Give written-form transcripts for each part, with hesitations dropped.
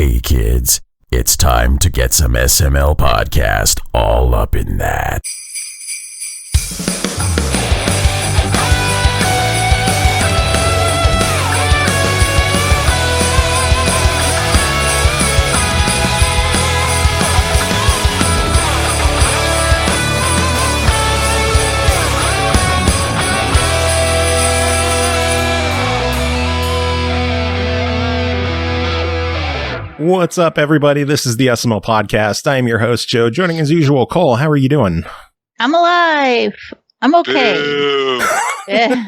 Hey kids, it's time to get some SML podcast all up in that. What's up, everybody? This is the SML podcast. I am your host, Joe. Joining as usual, Cole. How are you doing? I'm alive. I'm okay. Yeah.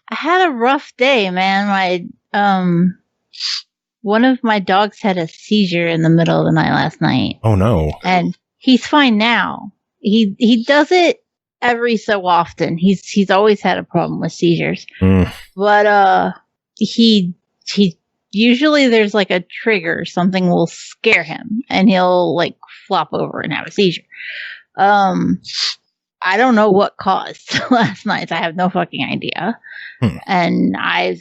I had a rough day, man. One of my dogs had a seizure in the middle of the night last night. Oh no! And he's fine now. He does it every so often. He's always had a problem with seizures, but he usually there's like a trigger, something will scare him and he'll like flop over and have a seizure. I don't know what caused last night. I have no fucking idea. And I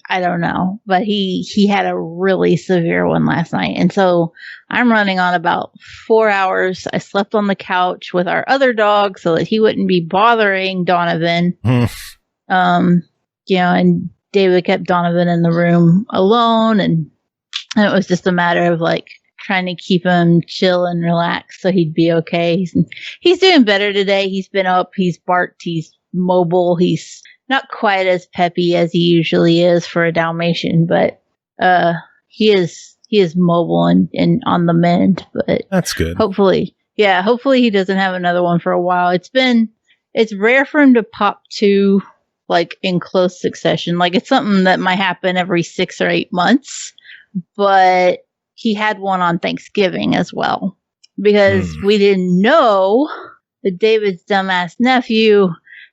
don't know, but he had a really severe one last night. And so I'm running on about 4 hours. I slept on the couch with our other dog so that he wouldn't be bothering Donovan. And David kept Donovan in the room alone, and it was just a matter of like trying to keep him chill and relaxed so he'd be okay. He's doing better today. He's been up, he's barked, he's mobile. He's not quite as peppy as he usually is for a Dalmatian, but he is mobile and on the mend. But that's good. Hopefully he doesn't have another one for a while. It's rare for him to pop two like in close succession. Like it's something that might happen every 6 or 8 months, but he had one on Thanksgiving as well because we didn't know that David's dumbass nephew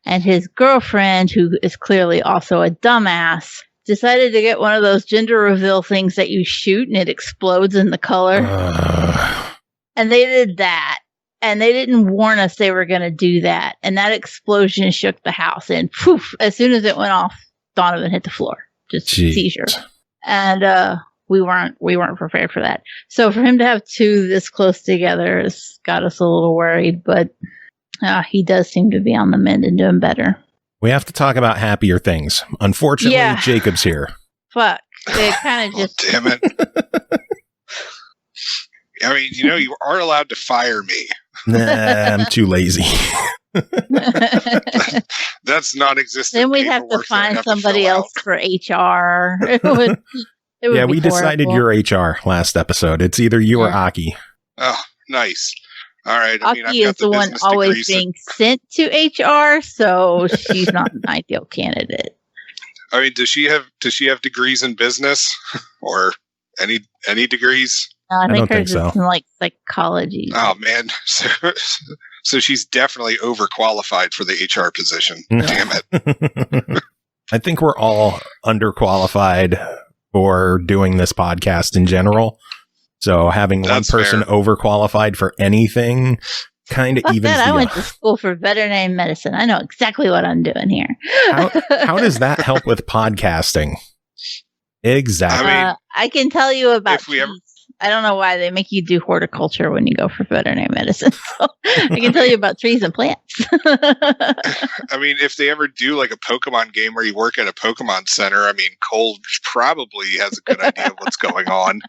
and his girlfriend, who is clearly also a dumbass, decided to get one of those gender reveal things that you shoot and it explodes in the color. And they did that. And they didn't warn us they were going to do that. And that explosion shook the house. And poof, as soon as it went off, Donovan hit the floor. Just seizure. And we weren't prepared for that. So for him to have two this close together has got us a little worried. But he does seem to be on the mend and doing better. We have to talk about happier things. Unfortunately, Jacob's here. Fuck. It kind of just... Damn it. I mean, you are allowed to fire me. Nah, I'm too lazy. That's non-existent. Then we'd have to find somebody else for HR. It would we decided your HR last episode. It's either you or Aki. Oh, nice. All right. Aki is the one always being sent to HR, so she's not an ideal candidate. I mean, does she have degrees in business or any degrees? I think hers is in like psychology. Oh man, so she's definitely overqualified for the HR position. Damn it! I think we're all underqualified for doing this podcast in general. So having one person overqualified for anything kind of evens the. I went to school for veterinary medicine. I know exactly what I'm doing here. How does that help with podcasting? Exactly. I can tell you about. I don't know why they make you do horticulture when you go for veterinary medicine. So I can tell you about trees and plants. I mean, if they ever do like a Pokemon game where you work at a Pokemon center, I mean, Cole probably has a good idea of what's going on.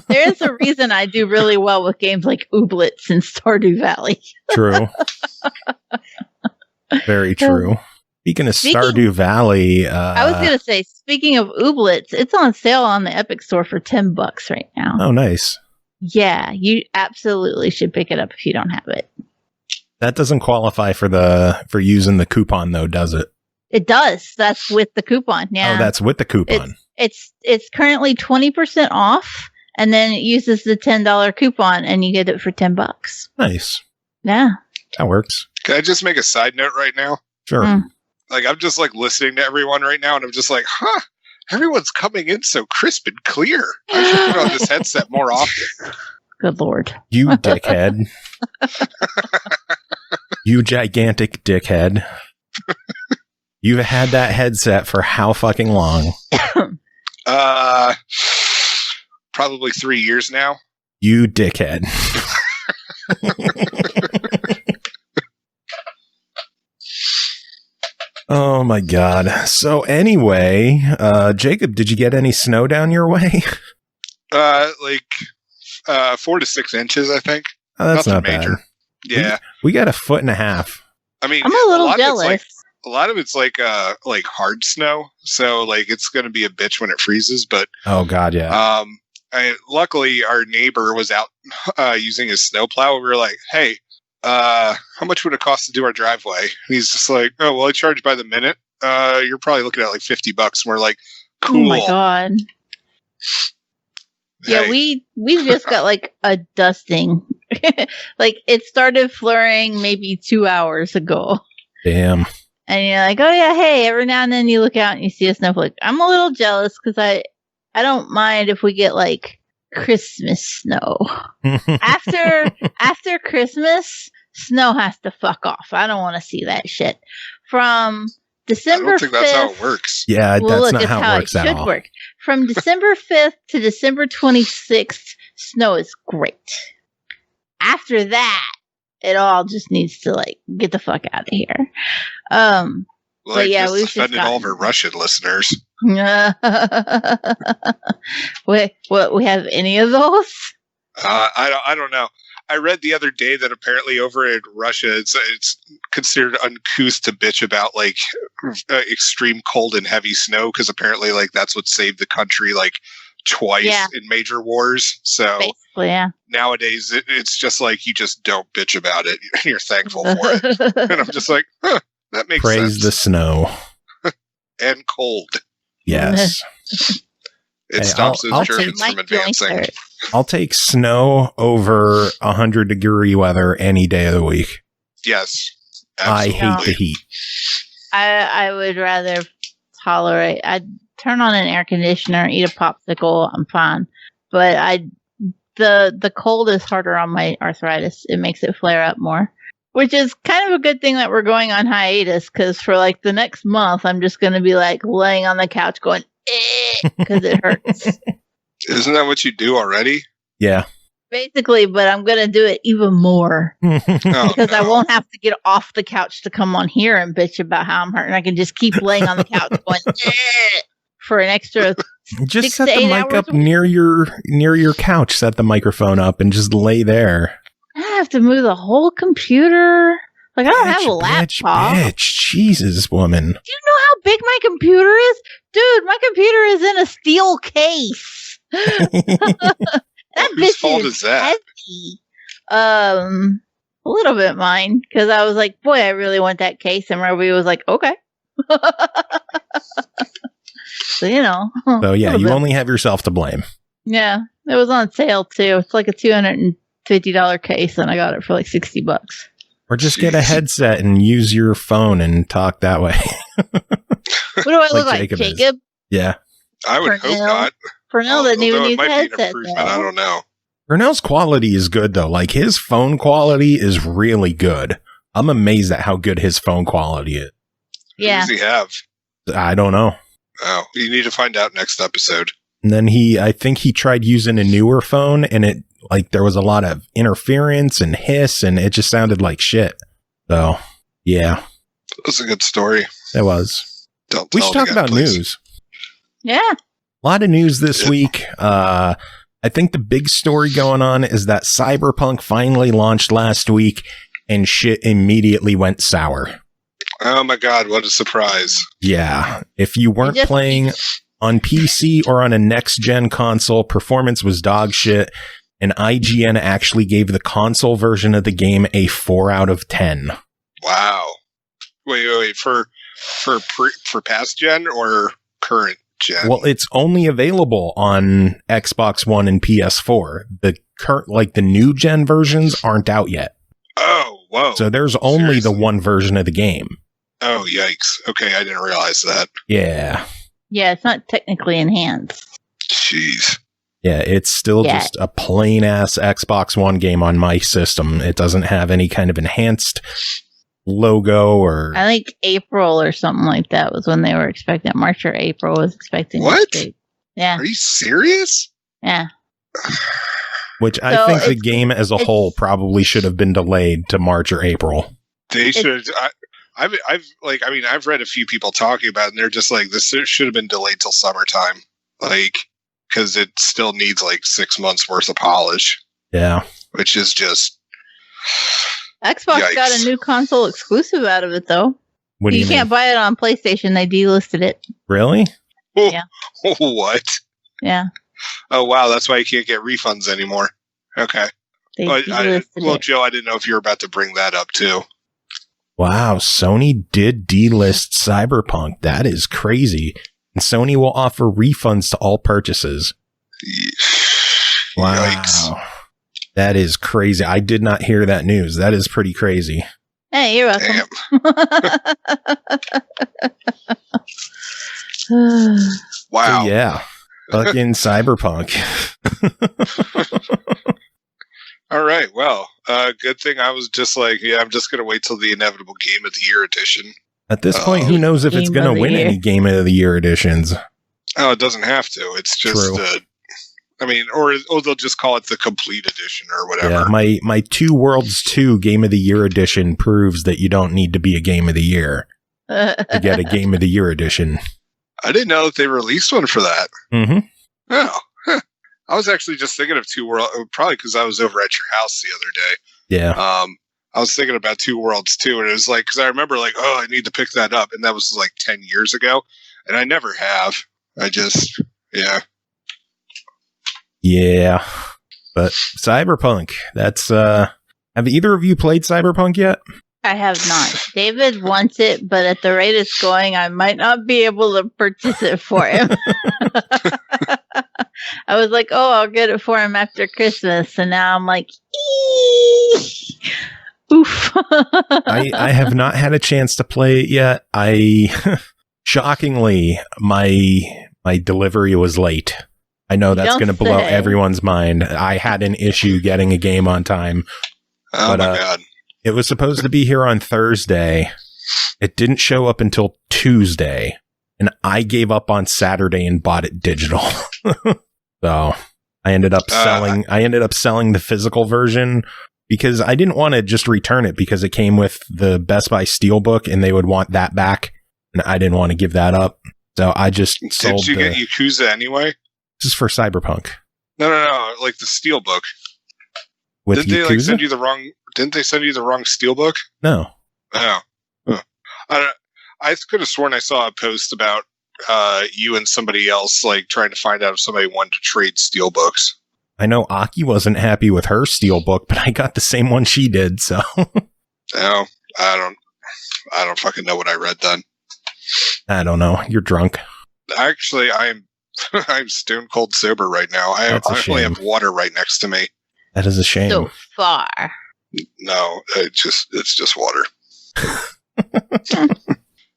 There is a reason I do really well with games like Ooblets and Stardew Valley. True. Very true. Speaking of Stardew Valley, I was going to say, speaking of Ooblets, it's on sale on the Epic Store for $10 right now. Oh, nice. Yeah, you absolutely should pick it up if you don't have it. That doesn't qualify for using the coupon, though, does it? It does. That's with the coupon. Yeah. Oh, that's with the coupon. It's currently 20% off, and then it uses the $10 coupon, and you get it for $10. Nice. Yeah. That works. Can I just make a side note right now? Sure. Like, I'm just, like, listening to everyone right now, and I'm just like, everyone's coming in so crisp and clear. I should put on this headset more often. Good Lord. You dickhead. You gigantic dickhead. You've had that headset for how fucking long? probably 3 years now. You dickhead. Oh my god. So anyway, Jacob, did you get any snow down your way? 4 to 6 inches, I think. Oh, that's Nothing not major. bad. Yeah. We got 1.5 feet. I mean, I'm a little jealous. A lot of it's like hard snow, so like it's going to be a bitch when it freezes. But oh god, yeah. Luckily, our neighbor was out using his snowplow. We were like, "Hey, how much would it cost to do our driveway?" And he's just like, "Oh, well, I charge by the minute. You're probably looking at like $50." And we're like, "Cool." Oh my god. Hey. Yeah, we just got like a dusting. Like it started flurrying maybe 2 hours ago. Damn. And you're like, oh yeah, hey, every now and then you look out and you see a snowflake. I'm a little jealous because I don't mind if we get like Christmas snow. After Christmas, snow has to fuck off. I don't want to see that shit. From December 5th. I don't think that's how it works. Yeah, well, that's look, not how it works at all. Work. From December 5th to December 26th, snow is great. After that, it all just needs to like get the fuck out of here. But yeah, we've offended all of our Russian listeners. Wait, what? We have any of those? I don't know. I read the other day that apparently over in Russia, it's considered uncouth to bitch about like extreme cold and heavy snow because apparently like that's what saved the country like twice in major wars. So basically, yeah. Nowadays, it's just like you just don't bitch about it. You're thankful for it. And I'm just like, that makes sense. Praise the snow. And cold. Yes. It stops those Germans from advancing. I'll take snow over 100-degree weather any day of the week. Yes. Absolutely. I hate the heat. I would rather tolerate. I'd turn on an air conditioner, eat a popsicle, I'm fine. But the cold is harder on my arthritis. It makes it flare up more. Which is kind of a good thing that we're going on hiatus, because for like the next month, I'm just going to be like laying on the couch going, because it hurts. Isn't that what you do already? Yeah. Basically, but I'm going to do it even more. Because I won't have to get off the couch to come on here and bitch about how I'm hurting. I can just keep laying on the couch going, for an extra just set the mic up near your couch. Set the microphone up and just lay there. I have to move the whole computer. Like, I don't have a laptop. Bitch. Jesus, woman. Do you know how big my computer is? Dude, my computer is in a steel case. That whose bitch fault is that? heavy. A little bit mine. Because I was like, boy, I really want that case. And Robbie was like, okay. So, you know. So, yeah, you only have yourself to blame. Yeah. It was on sale, too. It's like a $250 case, and I got it for like $60. Or just get a headset and use your phone and talk that way. What do I look like, Jacob? Yeah. I would hope not. Pernell doesn't even use a headset. I don't know. Pernell's quality is good, though. Like, his phone quality is really good. I'm amazed at how good his phone quality is. Yeah. Who does he have? I don't know. Oh, you need to find out next episode. And then I think he tried using a newer phone, and it, like, there was a lot of interference and hiss, and it just sounded like shit. So, yeah. That was a good story. It was. We should talk about news. Yeah. A lot of news this week. I think the big story going on is that Cyberpunk finally launched last week, and shit immediately went sour. Oh my god, what a surprise. Yeah. If you weren't playing on PC or on a next-gen console, performance was dog shit, and IGN actually gave the console version of the game a 4 out of 10. Wow. Wait, for past gen or current gen? Well, it's only available on Xbox One and PS4. The the new gen versions aren't out yet. Oh, whoa. So there's only the one version of the game. Oh, yikes. Okay, I didn't realize that. Yeah. Yeah, it's not technically enhanced. Jeez. Yeah, it's still just a plain-ass Xbox One game on my system. It doesn't have any kind of enhanced logo or... I think April or something like that was when they were expecting. March or April was expecting. What? Yeah. Are you serious? Yeah. Which I think the game as a whole probably should have been delayed to March or April. They should. I've read a few people talking about it, and they're just like, this should have been delayed till summertime, like, because it still needs like 6 months worth of polish. Yeah, which is just. Xbox Yikes. got a new console exclusive out of it, though. What do you can't mean? buy it on PlayStation. They delisted it. Really? Yeah. What? Yeah. Oh, wow. That's why you can't get refunds anymore. Okay. They Well, delisted it. Joe, I didn't know if you were about to bring that up, too. Wow, Sony did delist Cyberpunk. That is crazy. And Sony will offer refunds to all purchases. Wow. Yikes. That is crazy. I did not hear that news. That is pretty crazy. Hey, you're welcome. Wow. So, yeah. Fucking Cyberpunk. All right. Well, good thing I was just like, I'm just going to wait till the inevitable Game of the Year edition. At this point, who knows if it's going to win any Game of the Year editions? Oh, it doesn't have to. It's just, or they'll just call it the complete edition or whatever. Yeah, my Two Worlds 2 Game of the Year edition proves that you don't need to be a Game of the Year to get a Game of the Year edition. I didn't know that they released one for that. Mm-hmm. Oh, I was actually just thinking of Two Worlds, probably because I was over at your house the other day. Yeah. I was thinking about Two Worlds 2, and it was like, because I remember like, oh, I need to pick that up, and that was like 10 years ago, and I never have. I just, yeah. Yeah. But Cyberpunk, that's, have either of you played Cyberpunk yet? I have not. David wants it, but at the rate it's going, I might not be able to purchase it for him. I was like, oh, I'll get it for him after Christmas. And now I'm like, oof. I have not had a chance to play it yet. Shockingly, my delivery was late. I know that's going to blow everyone's mind. I had an issue getting a game on time. Oh, my God. It was supposed to be here on Thursday. It didn't show up until Tuesday, and I gave up on Saturday and bought it digital. So I ended up selling the physical version because I didn't want to just return it because it came with the Best Buy Steelbook and they would want that back, and I didn't want to give that up. So I just sold. Did you get Yakuza anyway? This is for Cyberpunk. No, like the Steelbook. With Didn't Yakuza? they send you the wrong? Didn't they send you the wrong Steelbook? No. Oh, I could have sworn I saw a post about you and somebody else like trying to find out if somebody wanted to trade Steelbooks. I know Aki wasn't happy with her Steelbook, but I got the same one she did. So. No, I don't fucking know what I read then. I don't know. You're drunk. Actually, I'm stone cold sober right now. I only have water right next to me. That is a shame. So far. No, it's just water.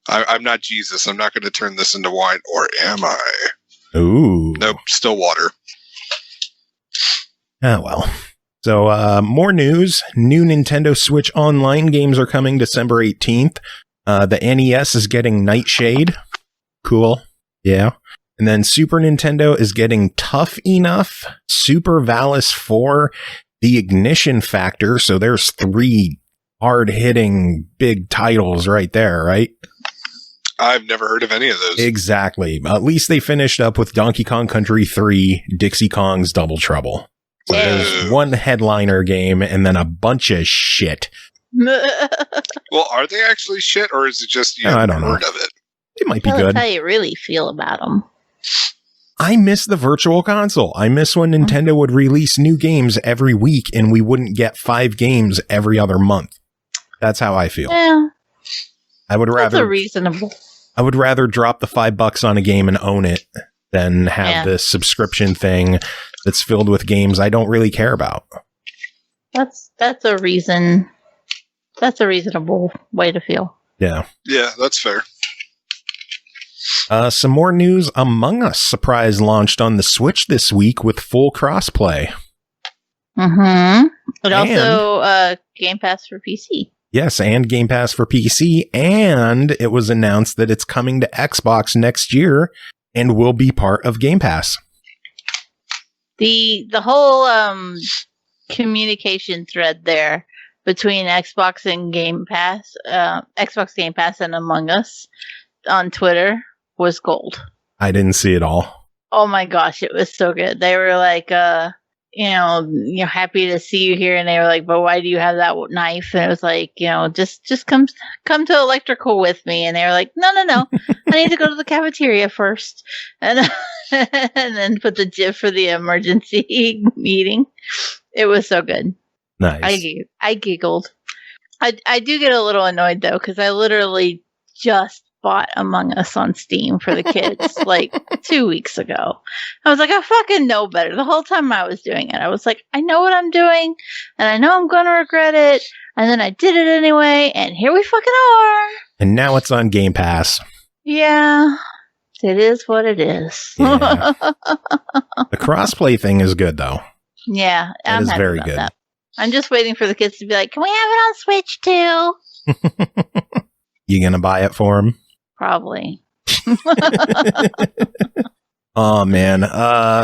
I'm not Jesus. I'm not going to turn this into wine, or am I? Ooh. Nope, still water. Ah, well. So, more news. New Nintendo Switch Online games are coming December 18th. The NES is getting Nightshade. Cool. Yeah. And then Super Nintendo is getting Tough Enough, Super Valis 4, The Ignition Factor. So there's 3 hard-hitting big titles right there, right? I've never heard of any of those. Exactly. At least they finished up with Donkey Kong Country 3, Dixie Kong's Double Trouble. So there's one headliner game and then a bunch of shit. Well, are they actually shit, or is it just you haven't heard of it? It might be Tell good. us how you really feel about them. I miss the Virtual Console. I miss when Nintendo would release new games every week and we wouldn't get 5 games every other month. That's how I feel. Yeah. That's reasonable. I would rather drop the $5 on a game and own it than have this subscription thing that's filled with games I don't really care about. That's a reason. That's a reasonable way to feel. Yeah. Yeah, that's fair. Some more news. Among Us surprise launched on the Switch this week with full crossplay. Mm-hmm. But also Game Pass for PC. Yes, and Game Pass for PC. And it was announced that it's coming to Xbox next year and will be part of Game Pass. The whole communication thread there between Xbox and Game Pass, Xbox Game Pass and Among Us on Twitter was gold. I didn't see it all. Oh my gosh, it was so good. They were like, you're happy to see you here, and they were like, but why do you have that knife? And it was like, just come to electrical with me. And they were like, no, I need to go to the cafeteria first, and and then put the GIF for the emergency meeting. It was so good. Nice. I giggled. I do get a little annoyed though, because I literally just bought Among Us on Steam for the kids like 2 weeks ago. I was like, I fucking know better. The whole time I was doing it, I was like, I know what I'm doing, and I know I'm going to regret it. And then I did it anyway, and here we fucking are. And now it's on Game Pass. Yeah, it is what it is. Yeah. The crossplay thing is good though. Yeah, that is very good. That. I'm just waiting for the kids to be like, can we have it on Switch too? You gonna buy it for them? Probably. Oh man,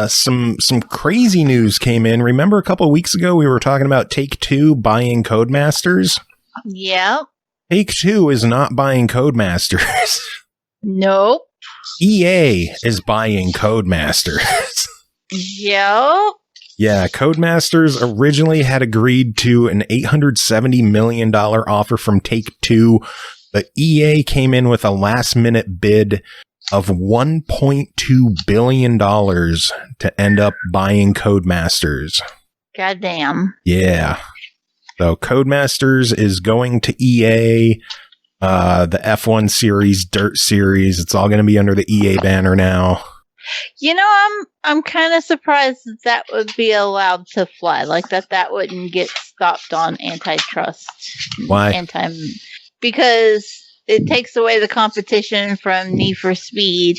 some crazy news came in. Remember a couple of weeks ago we were talking about Take-Two buying Codemasters? Yep. Take-Two is not buying Codemasters. Nope. EA is buying Codemasters. Yep. Yeah, Codemasters originally had agreed to an $870 million offer from Take-Two, but EA came in with a last-minute bid of $1.2 billion to end up buying Codemasters. Goddamn. Yeah. So Codemasters is going to EA, the F1 series, Dirt series. It's all going to be under the EA banner now. I'm kind of surprised that would be allowed to fly, like that wouldn't get stopped on antitrust. Why? Because it takes away the competition from Need for Speed.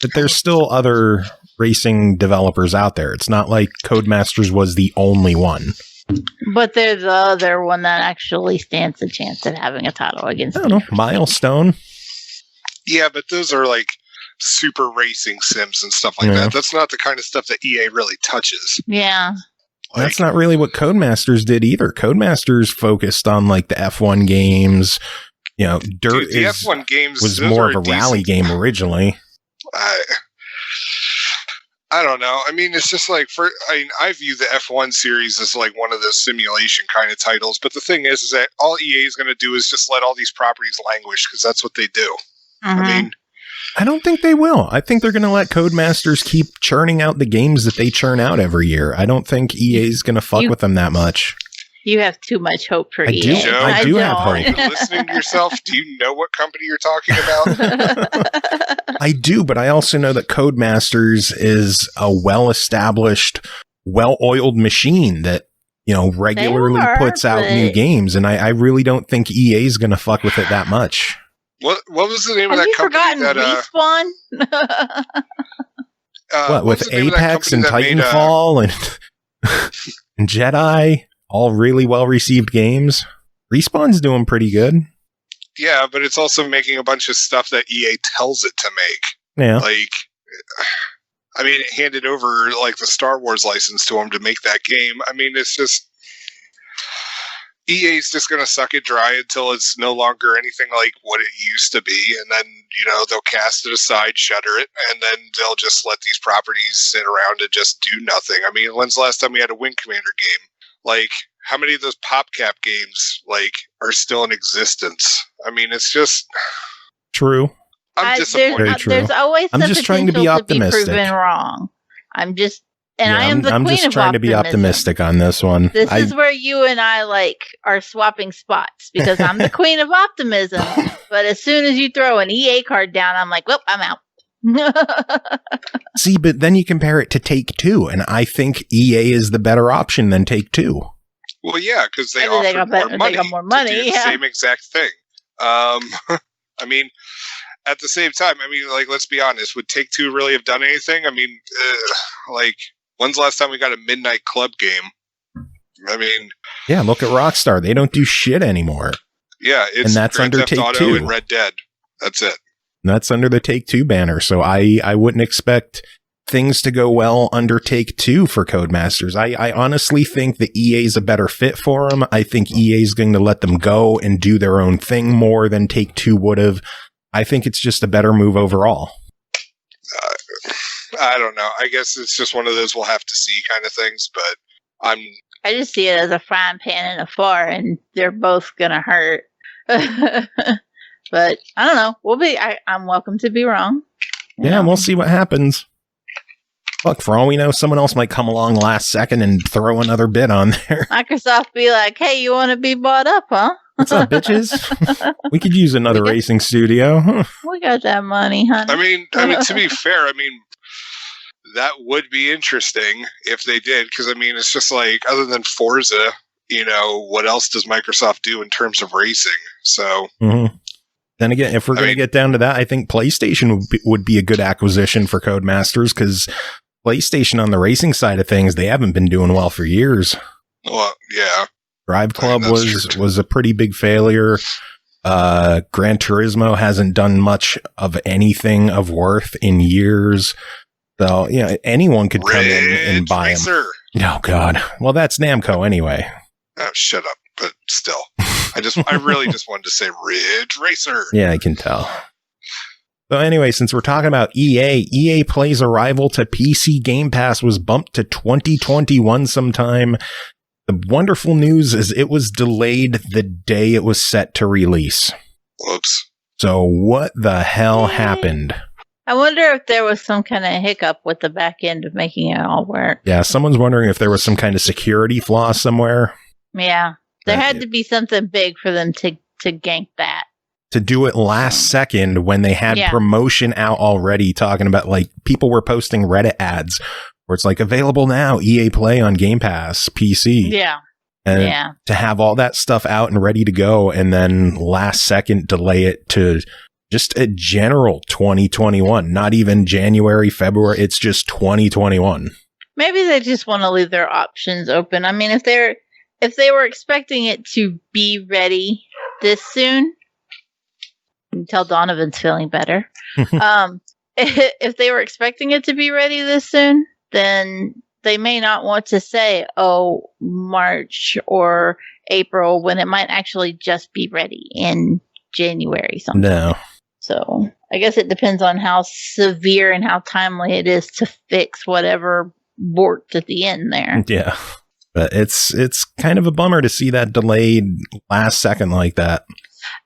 But there's still other racing developers out there. It's not like Codemasters was the only one. But they're the other one that actually stands a chance at having a title against. I don't know. Milestone. Yeah, but those are like super racing sims and stuff like that. That's not the kind of stuff that EA really touches. Yeah. That's not really what Codemasters did either. Codemasters focused on like the F1 games. Dirt Dude, the F1 games was more of a rally game originally. I don't know. I mean, it's just like I view the F1 series as like one of the simulation kind of titles. But the thing is that all EA is going to do is just let all these properties languish because that's what they do. Mm-hmm. I mean, I don't think they will. I think they're going to let Codemasters keep churning out the games that they churn out every year. I don't think EA is going to fuck with them that much. You have too much hope for EA. Joe, I do have hope. You're listening to yourself. Do you know what company you're talking about? I do, but I also know that Codemasters is a well-established, well-oiled machine that regularly puts out new games, and I really don't think EA is going to fuck with it that much. What was the name of Have that you company? Respawn? What with Apex and Titanfall and Jedi, all really well-received games. Respawn's doing pretty good. Yeah, but it's also making a bunch of stuff that EA tells it to make. Yeah. Like, I mean, it handed over like the Star Wars license to them to make that game. I mean, it's just EA's just going to suck it dry until it's no longer anything like what it used to be. And then, they'll cast it aside, shutter it, and then they'll just let these properties sit around and just do nothing. I mean, when's the last time we had a Wing Commander game? Like, how many of those PopCap games, are still in existence? I mean, it's just... True. I'm disappointed. Very true. There's always I'm just trying to be optimistic. proven wrong. I am the queen I'm just of trying to be optimistic on this one. This is where you and I are swapping spots because I'm the queen of optimism. But as soon as you throw an EA card down, I'm like, well, I'm out. See, but then you compare it to Take-Two, and I think EA is the better option than Take-Two. Well, yeah, because they got more money to do the same exact thing. I mean, at the same time, let's be honest. Would Take-Two really have done anything? I mean, when's the last time we got a Midnight Club game? I mean... Yeah, look at Rockstar. They don't do shit anymore. Yeah, it's and that's Grand under Theft Auto Take-Two. and Red Dead. That's it. And that's under the Take-Two banner, so I wouldn't expect things to go well under Take-Two for Codemasters. I honestly think that EA is a better fit for them. I think EA is going to let them go and do their own thing more than Take-Two would have. I think it's just a better move overall. I don't know. I guess it's just one of those we'll have to see kind of things, but I just see it as a frying pan and a fire, and they're both gonna hurt. But I don't know. I'm welcome to be wrong. Yeah, we'll see what happens. Look, for all we know, someone else might come along last second and throw another bid on there. Microsoft be like, "Hey, you want to be bought up, huh? What's up, bitches? We could use another racing studio. We got that money, honey." I mean, to be fair, that would be interesting if they did, because it's just like, other than Forza, what else does Microsoft do in terms of racing? So, Then again, if we're going to get down to that, I think PlayStation would be a good acquisition for Codemasters, because PlayStation on the racing side of things, they haven't been doing well for years. Well, yeah. Drive Club was a pretty big failure. Gran Turismo hasn't done much of anything of worth in years. So, anyone could come in and buy them. Oh, God. Well, that's Namco anyway. Oh, shut up. But still, I really just wanted to say Ridge Racer. Yeah, I can tell. So anyway, since we're talking about EA Play's arrival to PC Game Pass was bumped to 2021 sometime. The wonderful news is it was delayed the day it was set to release. Whoops. So what the hell happened? I wonder if there was some kind of hiccup with the back end of making it all work. Yeah, someone's wondering if there was some kind of security flaw somewhere. Yeah, there had to be something big for them to gank that. To do it last second when they had promotion out already, talking about, like, people were posting Reddit ads where it's like, available now, EA Play on Game Pass, PC. Yeah. And to have all that stuff out and ready to go, and then last second delay it to just a general 2021, not even January, February, it's just 2021. Maybe they just want to leave their options open. I mean, if they were expecting it to be ready this soon, you can tell Donovan's feeling better. If they were expecting it to be ready this soon, then they may not want to say, March or April, when it might actually just be ready in January sometime. No. So I guess it depends on how severe and how timely it is to fix whatever borked at the end there. Yeah. But it's kind of a bummer to see that delayed last second like that.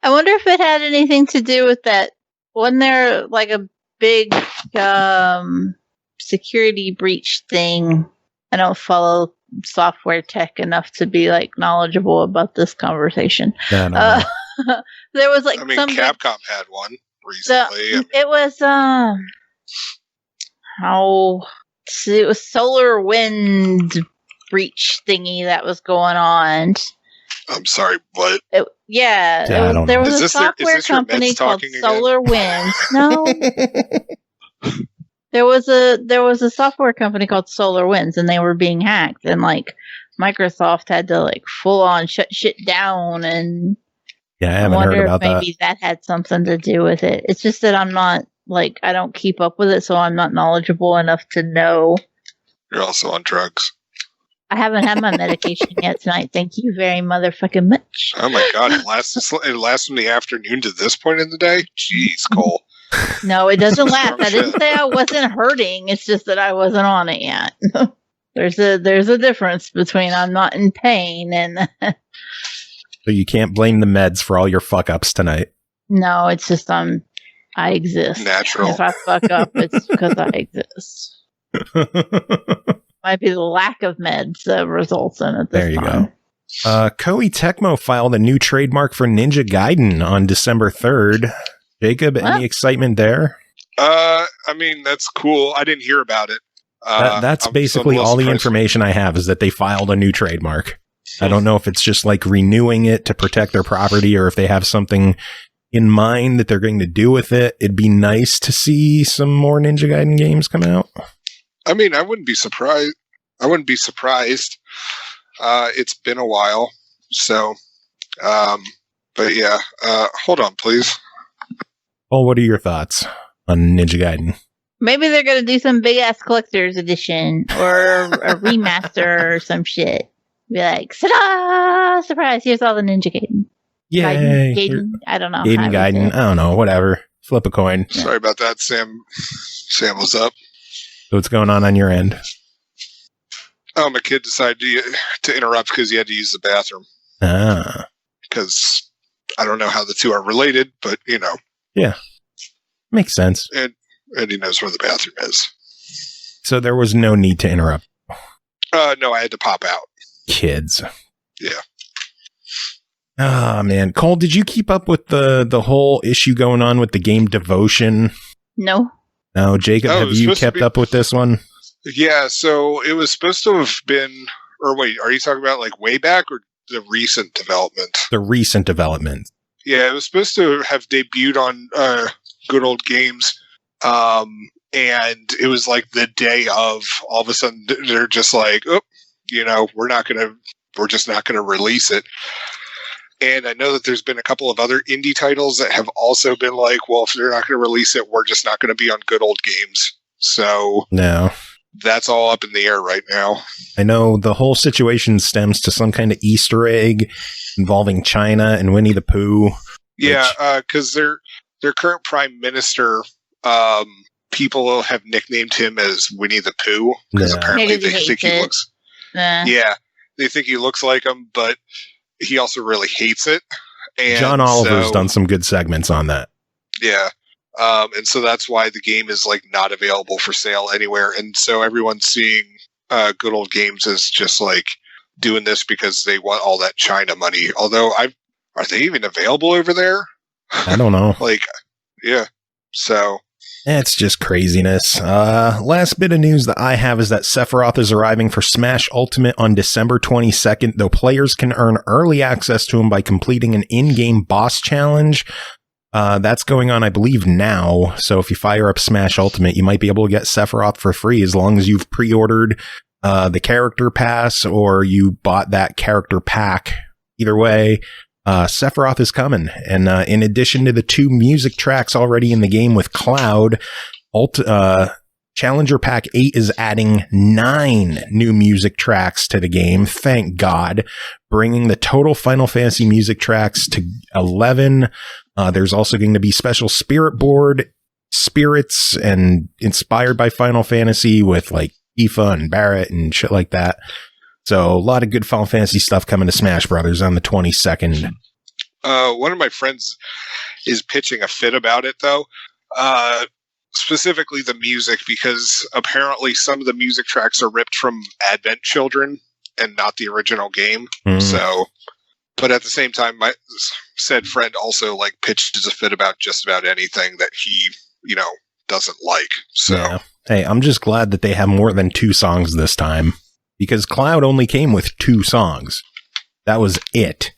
I wonder if it had anything to do with that. Wasn't there like a big security breach thing? I don't follow software tech enough to be like knowledgeable about this conversation. No. There was like Capcom had one recently. It was it was Solar Wind breach thingy that was going on. I'm sorry, what? There was a software company called Solar Winds. No. There was a software company called Solar Winds, and they were being hacked, and like Microsoft had to like full on shut shit down. And I haven't heard about that. Maybe that had something to do with it. It's just that I'm not I don't keep up with it, so I'm not knowledgeable enough to know. You're also on drugs. I haven't had my medication yet tonight. Thank you very motherfucking much. Oh my god, it lasts from the afternoon to this point in the day? Jeez, Cole. No, it doesn't last. I didn't say I wasn't hurting. It's just that I wasn't on it yet. There's a difference between I'm not in pain and... So you can't blame the meds for all your fuck-ups tonight. No, it's just I exist. Natural. If I fuck up, it's because I exist. Might be the lack of meds that results in it this time. There you go. Koei Tecmo filed a new trademark for Ninja Gaiden on December 3rd. Jacob, any excitement there? That's cool. I didn't hear about it. That's basically all the information I have, is that they filed a new trademark. I don't know if it's just like renewing it to protect their property, or if they have something in mind that they're going to do with it. It'd be nice to see some more Ninja Gaiden games come out. I wouldn't be surprised. It's been a while. So, but yeah, hold on, please. Well, what are your thoughts on Ninja Gaiden? Maybe they're going to do some big-ass collector's edition or a remaster or some shit. Be like, ta-da! Surprise, here's all the Ninja Gaiden. Yay. Gaiden? I don't know. Gaiden. I don't know. Whatever. Flip a coin. Sorry about that, Sam. Sam was up. So what's going on your end? Oh, my kid decided to interrupt because he had to use the bathroom. Ah. Because I don't know how the two are related, but, you know. Yeah. Makes sense. And he knows where the bathroom is. So there was no need to interrupt. No, I had to pop out. Kids. Yeah. Ah, man. Cole, did you keep up with the whole issue going on with the game Devotion? No. No, Jacob, have you kept up with this one? Yeah, so it was supposed to have been, or wait, are you talking about like way back or the recent development? The recent development. Yeah, it was supposed to have debuted on Good Old Games, and it was like the day of. All of a sudden, they're just like, "Oh, you know, we're just not gonna release it." And I know that there's been a couple of other indie titles that have also been like, "Well, if they're not going to release it, we're just not going to be on Good Old Games." So no, that's all up in the air right now. I know the whole situation stems to some kind of Easter egg involving China and Winnie the Pooh. Yeah, because their current prime minister, people have nicknamed him as Winnie the Pooh because apparently they think he looks. Yeah, they think he looks like him, but he also really hates it. And John Oliver's done some good segments on that. Yeah. And so that's why the game is like not available for sale anywhere. And so everyone's seeing Good Old Games as just like doing this because they want all that China money. Although are they even available over there? I don't know. Like, yeah. So it's just craziness. Last bit of news that I have is that Sephiroth is arriving for Smash Ultimate on December 22nd, though players can earn early access to him by completing an in-game boss challenge. That's going on, I believe, now. So if you fire up Smash Ultimate, you might be able to get Sephiroth for free as long as you've pre-ordered the character pass or you bought that character pack. Either way, Sephiroth is coming. And in addition to the 2 music tracks already in the game with Cloud, Challenger Pack 8 is adding 9 new music tracks to the game, thank God, bringing the total Final Fantasy music tracks to 11. There's also going to be special spirit board spirits and inspired by Final Fantasy with like Tifa and Barrett and shit like that. So a lot of good Final Fantasy stuff coming to Smash Brothers on the 22nd. One of my friends is pitching a fit about it, though. Specifically the music, because apparently some of the music tracks are ripped from Advent Children and not the original game. So, but at the same time, my said friend also like pitched a fit about just about anything that he, you know, doesn't like. So, yeah. Hey, I'm just glad that they have more than 2 songs this time. Because Cloud only came with 2 songs. That was it.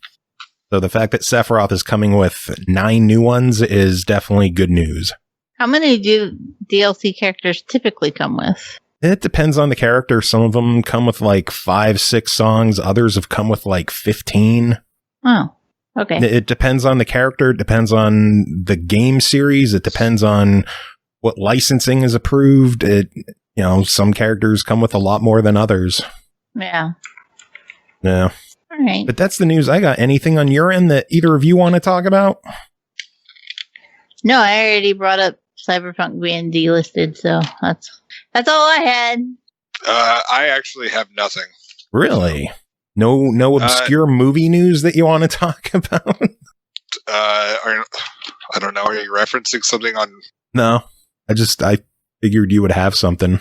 So the fact that Sephiroth is coming with 9 new ones is definitely good news. How many do DLC characters typically come with? It depends on the character. Some of them come with like 5, 6 songs. Others have come with like 15. Oh, okay. It depends on the character. It depends on the game series. It depends on what licensing is approved. You know, some characters come with a lot more than others. Yeah. Yeah. All right. But that's the news I got. Anything on your end that either of you want to talk about? No, I already brought up Cyberpunk being delisted, so that's all I had. I actually have nothing. Really? No obscure movie news that you want to talk about? I don't know. Are you referencing something on? No. I figured you would have something.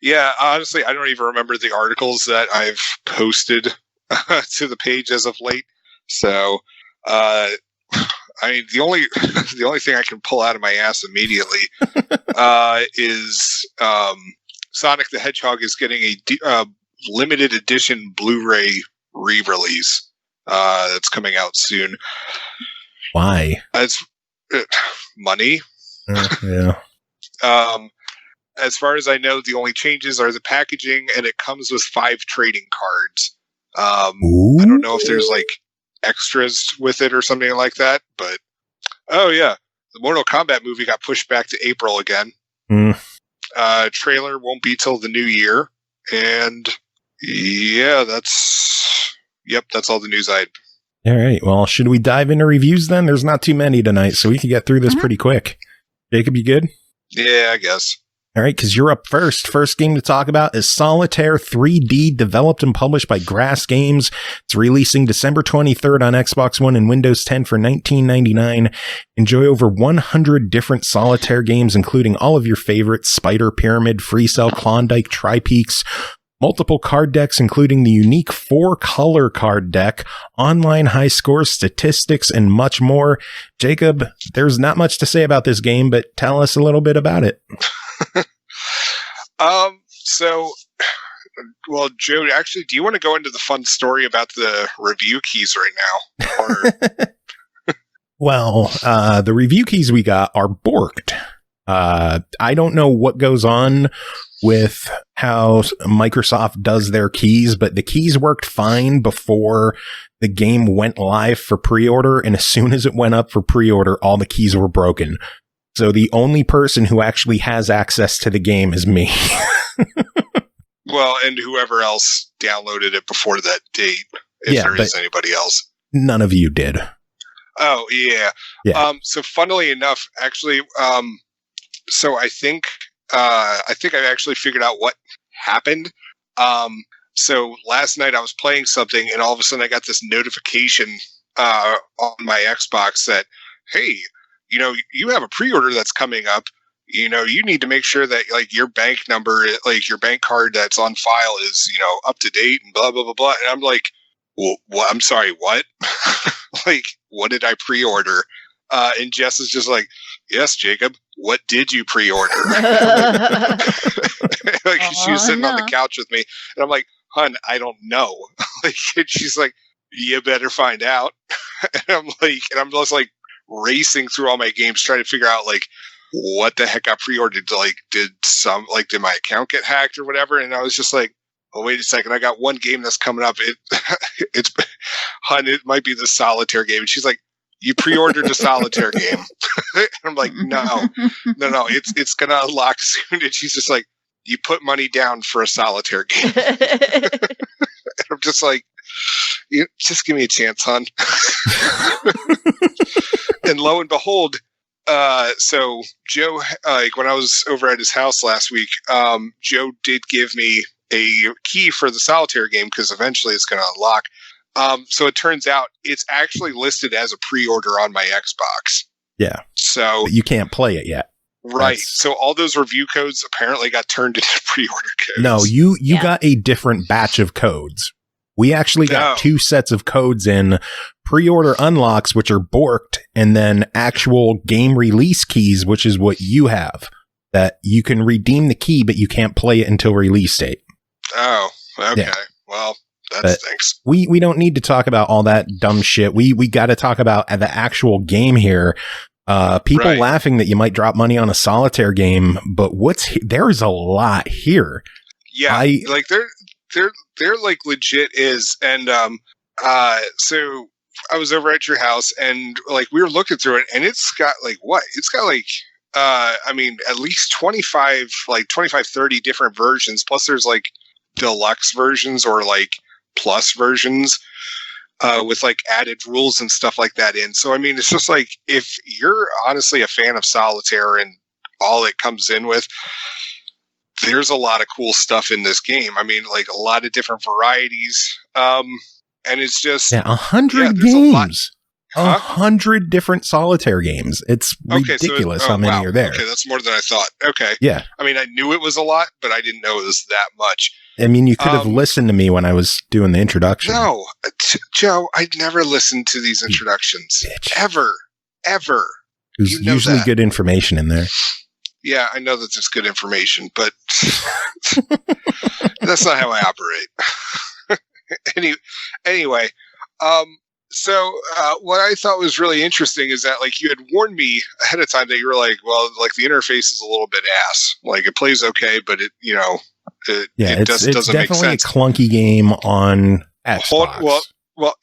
Yeah, honestly, I don't even remember the articles that I've posted to the page as of late. So, I mean, the only thing I can pull out of my ass immediately is Sonic the Hedgehog is getting a limited edition Blu-ray re-release that's coming out soon. Why? It's money. Yeah. As far as I know, the only changes are the packaging, and it comes with 5 trading cards. I don't know if there's like extras with it or something like that, but oh yeah, the Mortal Kombat movie got pushed back to April again. Trailer won't be till the new year. And yeah, that's all the news I had. All right. Well, should we dive into reviews then? There's not too many tonight, so we can get through this pretty quick. Jacob, you good? Yeah, I guess. All right, because you're up first. First game to talk about is Solitaire 3D, developed and published by GrassGames. It's releasing December 23rd on Xbox One and Windows 10 for $19.99. Enjoy over 100 different Solitaire games, including all of your favorites: Spider, Pyramid, Free Cell, Klondike, Tri-Peaks, multiple card decks, including the unique 4-color card deck, online high scores, statistics, and much more. Jacob, there's not much to say about this game, but tell us a little bit about it. Well, Joe, actually, do you want to go into the fun story about the review keys right now? Or... Well, the review keys we got are borked. I don't know what goes on with how Microsoft does their keys, but the keys worked fine before the game went live for pre-order, and as soon as it went up for pre-order, all the keys were broken. So the only person who actually has access to the game is me. Well, and whoever else downloaded it before that date, if there is anybody else. None of you did. Oh, yeah. So funnily enough, actually, so I think I actually figured out what happened. So last night I was playing something, and all of a sudden I got this notification on my Xbox that, hey, you have a pre-order that's coming up. You need to make sure that like your bank number, like your bank card that's on file is, up to date and blah, blah, blah, blah. And I'm like, well, what? I'm sorry, what? Like, what did I pre-order? And Jess is just like, yes, Jacob, what did you pre-order? Like, she was sitting on the couch with me, and I'm like, hun, I don't know. Like, and she's like, you better find out. And I'm just like racing through all my games trying to figure out like what the heck I pre-ordered. Like, did my account get hacked or whatever? And I was just like, oh, wait a second, I got one game that's coming up. It's hun, it might be the Solitaire game. And she's like, you pre-ordered a Solitaire game. And I'm like, no, it's going to unlock soon. And she's just like, you put money down for a Solitaire game. And I'm just like, just give me a chance, hon. And lo and behold, so Joe, like when I was over at his house last week, Joe did give me a key for the Solitaire game because eventually it's going to unlock. So it turns out it's actually listed as a pre-order on my Xbox. Yeah. So but you can't play it yet. Right. So all those review codes apparently got turned into pre-order codes. No, you got a different batch of codes. We actually got 2 sets of codes in: pre-order unlocks, which are borked, and then actual game release keys, which is what you have. That you can redeem the key, but you can't play it until release date. Oh, okay. Yeah. Well, that stinks. We don't need to talk about all that dumb shit. We got to talk about the actual game here. People laughing that you might drop money on a Solitaire game, but there is a lot here. Yeah, like they're like legit is. And so I was over at your house, and like we were looking through it, and it's got like what? It's got like I mean, at least 25, 30 different versions. Plus there's like deluxe versions or like plus versions with like added rules and stuff like that in. So I mean, it's just like, if you're honestly a fan of Solitaire and all it comes in with, there's a lot of cool stuff in this game. I mean, like a lot of different varieties. And it's just 100 games. 100 different Solitaire games. It's ridiculous how many are there. Okay, that's more than I thought. Okay. Yeah. I mean, I knew it was a lot, but I didn't know it was that much. I mean, you could have listened to me when I was doing the introduction. No, Joe, I'd never listened to these introductions. Ever. There's usually good information in there. Yeah, I know that there's good information, but that's not how I operate. Anyway, so what I thought was really interesting is that like you had warned me ahead of time that you were like, well, like the interface is a little bit ass. Like it plays okay, but it doesn't make sense. It's definitely a clunky game on Xbox. Well,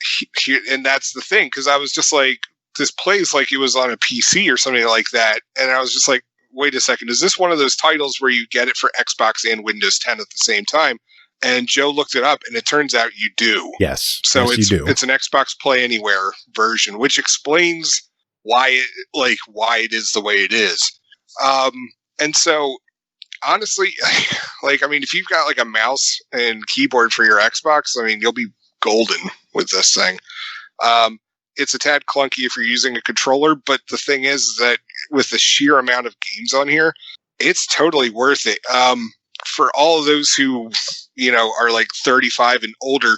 and that's the thing, because I was just like, this plays like it was on a PC or something like that, and I was just like, wait a second, is this one of those titles where you get it for Xbox and Windows 10 at the same time? And Joe looked it up, and it turns out you do. Yes. So yes, you do. It's an Xbox Play Anywhere version, which explains why it is the way it is. And so, honestly, like, I mean, if you've got like a mouse and keyboard for your Xbox, I mean, you'll be golden with this thing. It's a tad clunky if you're using a controller, but the thing is that with the sheer amount of games on here, it's totally worth it. For all of those who, you know, are like 35 and older,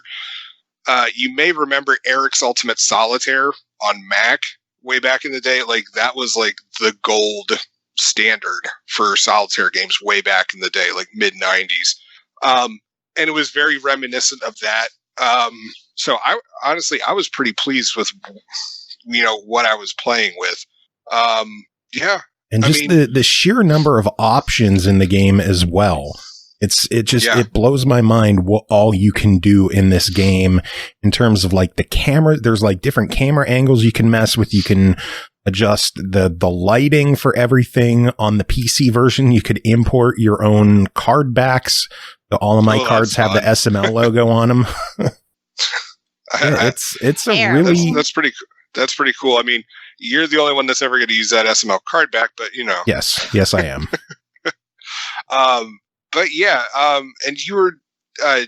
you may remember Eric's Ultimate Solitaire on Mac way back in the day. Like, that was like the gold standard for solitaire games way back in the day, like mid-90s. And it was very reminiscent of that. So I was pretty pleased with, you know, what I was playing with. Yeah. And just the sheer number of options in the game as well. It blows my mind what all you can do in this game in terms of like the camera. There's like different camera angles you can mess with. You can adjust the lighting for everything. On the PC version, you could import your own card backs. All of my cards have the SML logo on them. Yeah, it's a really that's pretty cool. I mean, you're the only one that's ever going to use that SML card back, but you know. Yes, I am. But yeah, and you were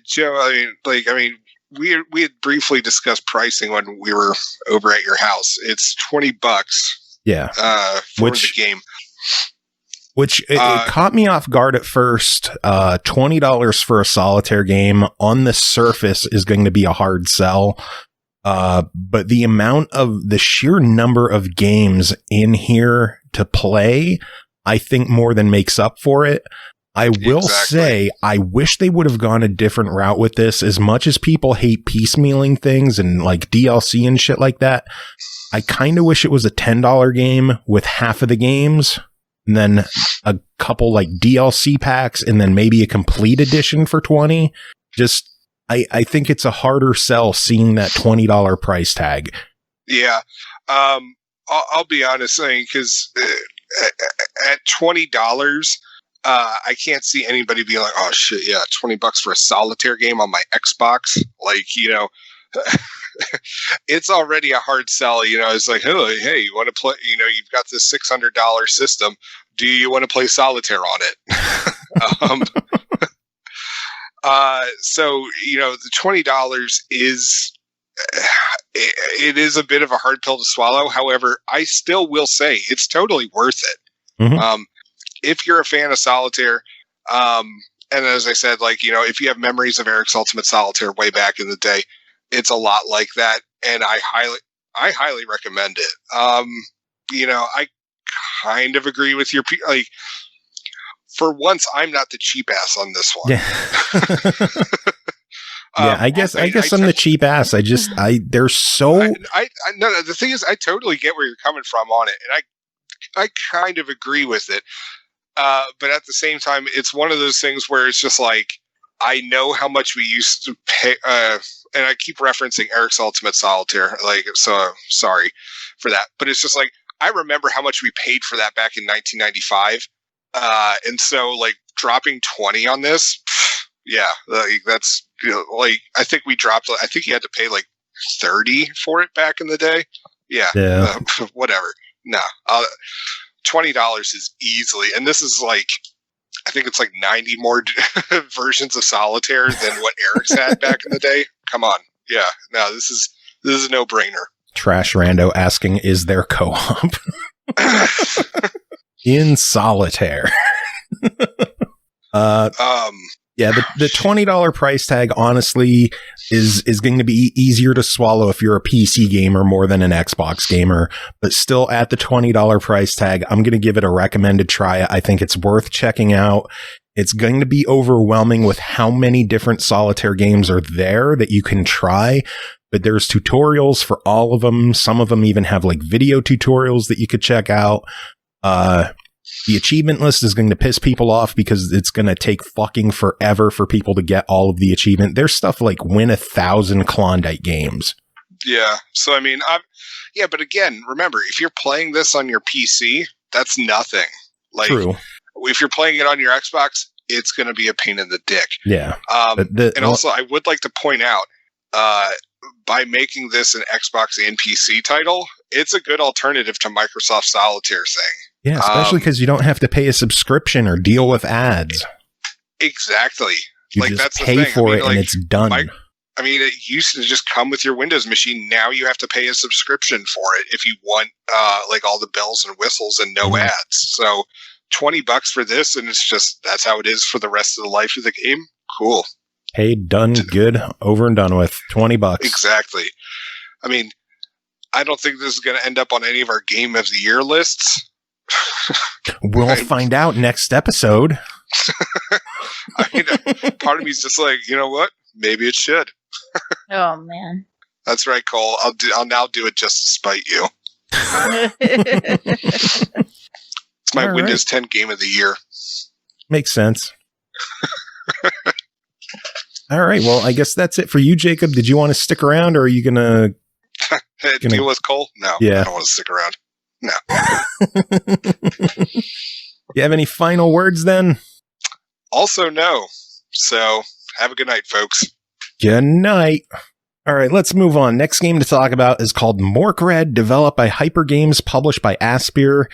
Joe. I mean, we had briefly discussed pricing when we were over at your house. It's $20. Yeah, for the game. Which it caught me off guard at first. $20 for a solitaire game on the surface is going to be a hard sell. But the amount of the sheer number of games in here to play, I think more than makes up for it. I will say, I wish they would have gone a different route with this. As much as people hate piecemealing things and like DLC and shit like that, I kind of wish it was a $10 game with half of the games and then a couple like DLC packs and then maybe a complete edition for $20. Just, I think it's a harder sell seeing that $20 price tag. Yeah. I'll be honest, because at $20, I can't see anybody being like, oh shit, yeah, $20 for a solitaire game on my Xbox. Like, you know, it's already a hard sell. You know, it's like, oh, hey, you want to play, you know, you've got this $600 system. Do you want to play solitaire on it? So, you know, the $20 is, it is a bit of a hard pill to swallow. However, I still will say it's totally worth it. Mm-hmm. If you're a fan of solitaire, and as I said, like, you know, if you have memories of Eric's Ultimate Solitaire way back in the day, it's a lot like that, and I highly recommend it. You know, I kind of agree with your like. For once, I'm not the cheap ass on this one. Yeah, yeah. I guess I'm the cheap ass. They're so. No. The thing is, I totally get where you're coming from on it, and I kind of agree with it. But at the same time, it's one of those things where it's just like, I know how much we used to pay, and I keep referencing Eric's Ultimate Solitaire, like, so sorry for that. But it's just like, I remember how much we paid for that back in 1995. And so, like, dropping 20 on this, yeah, like, that's, you know, like, I think you had to pay like 30 for it back in the day. Yeah. Whatever. No, $20 is easily, and this is like, I think it's like 90 more versions of Solitaire than what Eric's had back in the day. Come on. Yeah. No, this is a no-brainer. Trash Rando asking, is there co-op? In Solitaire. Yeah, the $20 price tag, honestly, is going to be easier to swallow if you're a PC gamer more than an Xbox gamer. But still, at the $20 price tag, I'm going to give it a recommended try. I think it's worth checking out. It's going to be overwhelming with how many different solitaire games are there that you can try. But there's tutorials for all of them. Some of them even have like video tutorials that you could check out. The achievement list is going to piss people off because it's going to take fucking forever for people to get all of the achievement. There's stuff like win 1,000 Klondike games. Yeah. So, I mean, but again, remember, if you're playing this on your PC, that's nothing. Like, True. if you're playing it on your Xbox, it's going to be a pain in the dick. Yeah. And also, I would like to point out, by making this an Xbox and PC title, it's a good alternative to Microsoft Solitaire thing. Yeah, especially because you don't have to pay a subscription or deal with ads. Exactly. You just that's pay the thing. for it and it's done. It used to just come with your Windows machine. Now you have to pay a subscription for it if you want all the bells and whistles and no ads. So $20 for this, and it's just that's how it is for the rest of the life of the game. Cool. Hey, done, good, over and done with. $20. Exactly. I mean, I don't think this is going to end up on any of our Game of the Year lists. We'll find out next episode. Part of me is just like, you know what? Maybe it should. Oh man, that's right, Cole. I'll now do it just to spite you. It's my Windows 10 Game of the Year. Makes sense. All right. Well, I guess that's it for you, Jacob. Did you want to stick around, or are you gonna deal with Cole? No, yeah. I don't want to stick around. No. You have any final words then? Also, no. So, have a good night, folks. Good night. All right, let's move on. Next game to talk about is called Morkredd, developed by Hyper Games, published by Aspyr.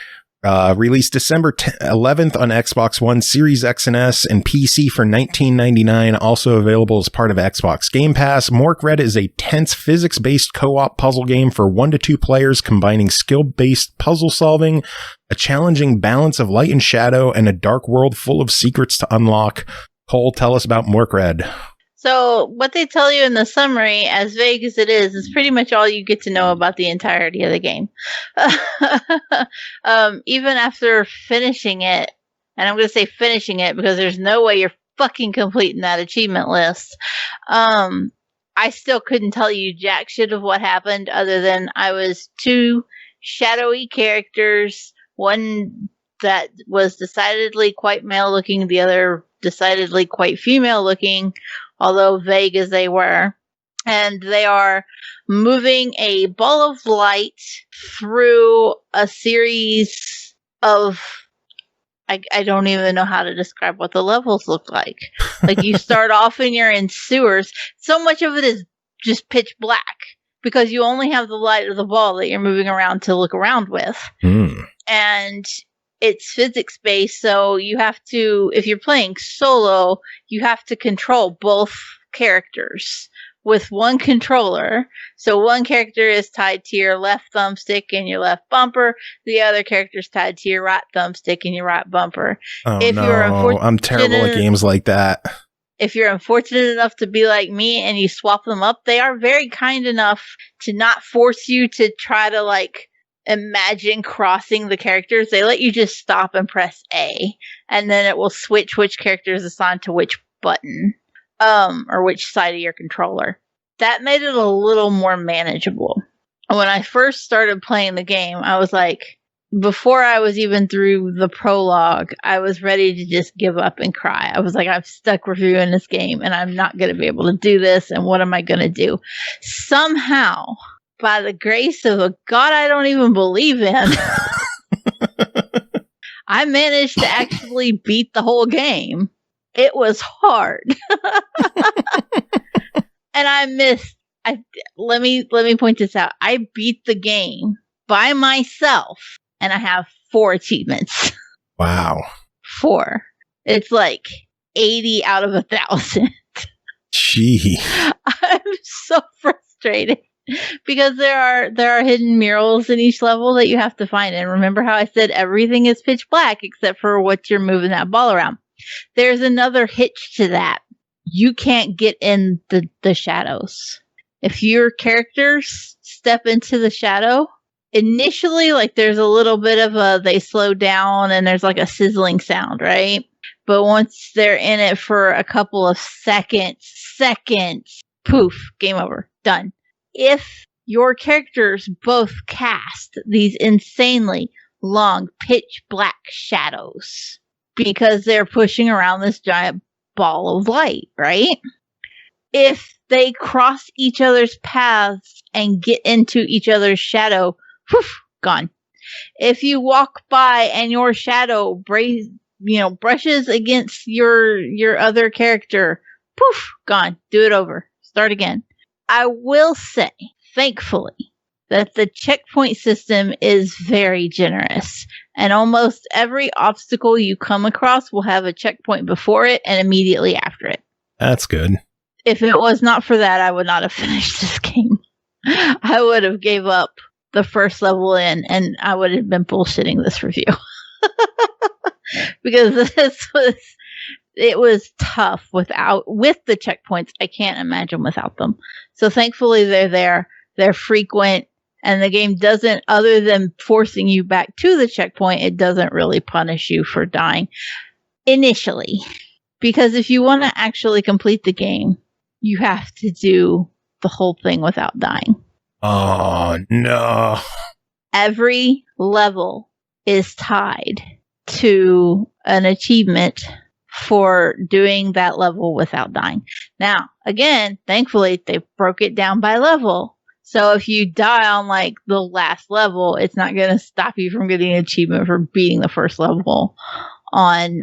Released December 11th on Xbox One, Series X and S, and PC for $19.99. Also available as part of Xbox Game Pass. Morkredd is a tense physics-based co-op puzzle game for 1 to 2 players, combining skill-based puzzle solving, a challenging balance of light and shadow, and a dark world full of secrets to unlock. Cole, tell us about Morkredd. So what they tell you in the summary, as vague as it is pretty much all you get to know about the entirety of the game. Even after finishing it, and I'm going to say finishing it because there's no way you're fucking completing that achievement list. I still couldn't tell you jack shit of what happened other than I was 2 shadowy characters, one that was decidedly quite male looking, the other decidedly quite female looking, although vague as they were. And they are moving a ball of light through a series of... I don't even know how to describe what the levels look like. Like, you start off and you're in sewers. So much of it is just pitch black because you only have the light of the ball that you're moving around to look around with. And it's physics-based, so you have to, if you're playing solo, you have to control both characters with one controller. So one character is tied to your left thumbstick and your left bumper. The other character is tied to your right thumbstick and your right bumper. Oh, no. I'm terrible at games like that. If you're unfortunate enough to be like me and you swap them up, they are very kind enough to not force you to try to, like, imagine crossing the characters. They let you just stop and press A, and then it will switch which character is assigned to which button, or which side of your controller. That made it a little more manageable. When I first started playing the game, I was like, before I was even through the prologue, I was ready to just give up and cry. I was like, I'm stuck reviewing this game, and I'm not going to be able to do this, and what am I going to do? Somehow, by the grace of a God I don't even believe in, I managed to actually beat the whole game. It was hard. And let me point this out. I beat the game by myself, and I have 4 achievements. Wow. 4. It's like 80 out of 1,000. Gee. I'm so frustrated. Because there are hidden murals in each level that you have to find. And remember how I said everything is pitch black except for what you're moving that ball around. There's another hitch to that. You can't get in the shadows. If your characters step into the shadow, initially, like, there's a little bit of they slow down and there's like a sizzling sound, right? But once they're in it for a couple of seconds, poof, game over, done. If your characters both cast these insanely long pitch black shadows because they're pushing around this giant ball of light, right? If they cross each other's paths and get into each other's shadow, whew, gone. If you walk by and your shadow brushes against your other character, poof, gone. Do it over. Start again. I will say, thankfully, that the checkpoint system is very generous, and almost every obstacle you come across will have a checkpoint before it and immediately after it. That's good. If it was not for that, I would not have finished this game. I would have gave up the first level in, and I would have been bullshitting this review. Because it was tough with the checkpoints. I can't imagine without them. So thankfully they're there. They're frequent. And the game doesn't, other than forcing you back to the checkpoint, it doesn't really punish you for dying initially. Because if you want to actually complete the game, you have to do the whole thing without dying. Oh, no. Every level is tied to an achievement for doing that level without dying. Now, again, thankfully, they broke it down by level. So if you die on like the last level, it's not going to stop you from getting an achievement for beating the first level on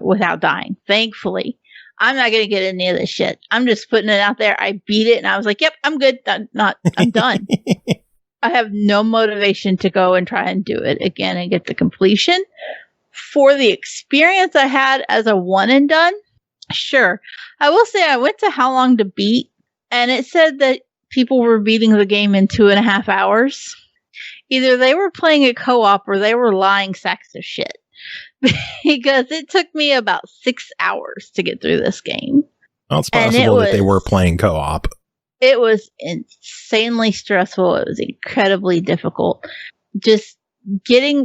without dying. Thankfully, I'm not going to get any of this shit. I'm just putting it out there. I beat it and I was like, yep, I'm good. I'm done. I have no motivation to go and try and do it again and get the completion. For the experience I had as a one and done, sure. I will say I went to How Long to Beat, and it said that people were beating the game in 2.5 hours. Either they were playing a co-op or they were lying sacks of shit. Because it took me about 6 hours to get through this game. Well, it's possible that they were playing co-op. It was insanely stressful. It was incredibly difficult. Just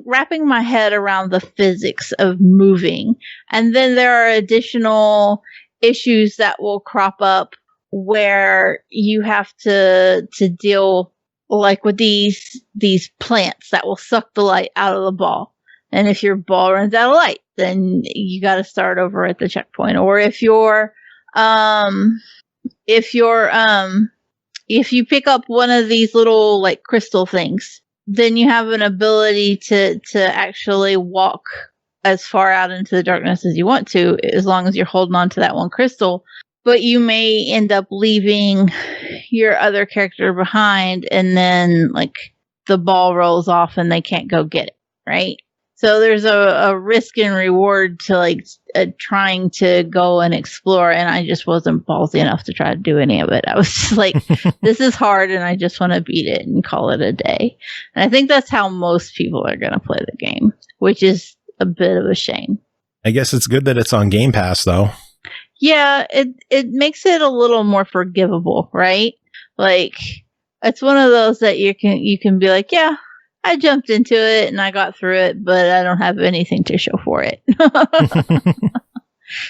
wrapping my head around the physics of moving. And then there are additional issues that will crop up where you have to deal like with these plants that will suck the light out of the ball. And if your ball runs out of light, then you got to start over at the checkpoint. Or if you pick up one of these little like crystal things, then you have an ability to actually walk as far out into the darkness as you want to, as long as you're holding on to that one crystal. But you may end up leaving your other character behind, and then like the ball rolls off and they can't go get it, right? So there's a risk and reward to like trying to go and explore, and I just wasn't ballsy enough to try to do any of it. I was just like, this is hard, and I just want to beat it and call it a day. And I think that's how most people are going to play the game, which is a bit of a shame. I guess it's good that it's on Game Pass, though. Yeah, it makes it a little more forgivable, right? Like, it's one of those that you can be like, yeah, I jumped into it and I got through it, but I don't have anything to show for it.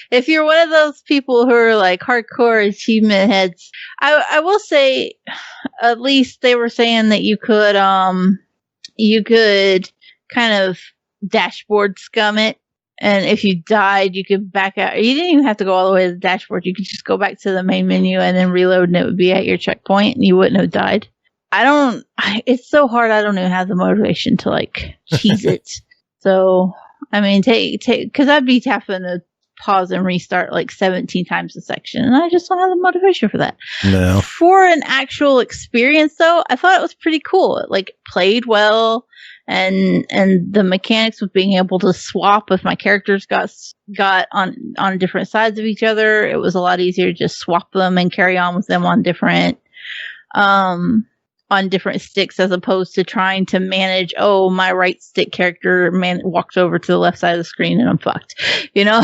If you're one of those people who are like hardcore achievement heads, I will say, at least they were saying that you could kind of dashboard scum it. And if you died, you could back out. You didn't even have to go all the way to the dashboard. You could just go back to the main menu and then reload, and it would be at your checkpoint, and you wouldn't have died. It's so hard. I don't even have the motivation to like cheese it. So, I mean, because I'd be having to pause and restart like 17 times a section, and I just don't have the motivation for that. No. For an actual experience, though, I thought it was pretty cool. It like played well. And the mechanics of being able to swap if my characters got on different sides of each other, it was a lot easier to just swap them and carry on with them on different sticks, as opposed to trying to manage, my right stick character walked over to the left side of the screen and I'm fucked, you know?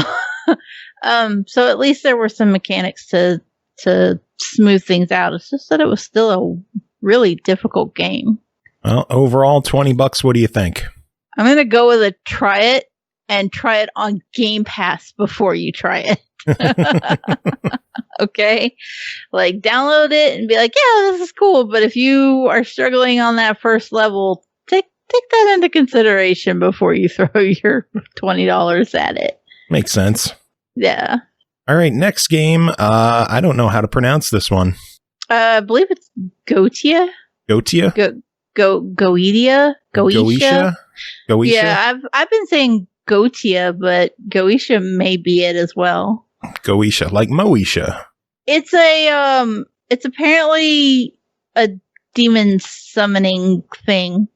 So at least there were some mechanics to smooth things out. It's just that it was still a really difficult game. Well, overall, $20. What do you think? I'm going to go with a try it on Game Pass before you try it. Okay? Like, download it and be like, yeah, this is cool. But if you are struggling on that first level, take that into consideration before you throw your $20 at it. Makes sense. Yeah. All right, next game. I don't know how to pronounce this one. I believe it's Goetia. Goetia? Goetia. Yeah, I've been saying Goetia, but Goetia may be it as well. Goetia, like Moesha. It's it's apparently a demon summoning thing.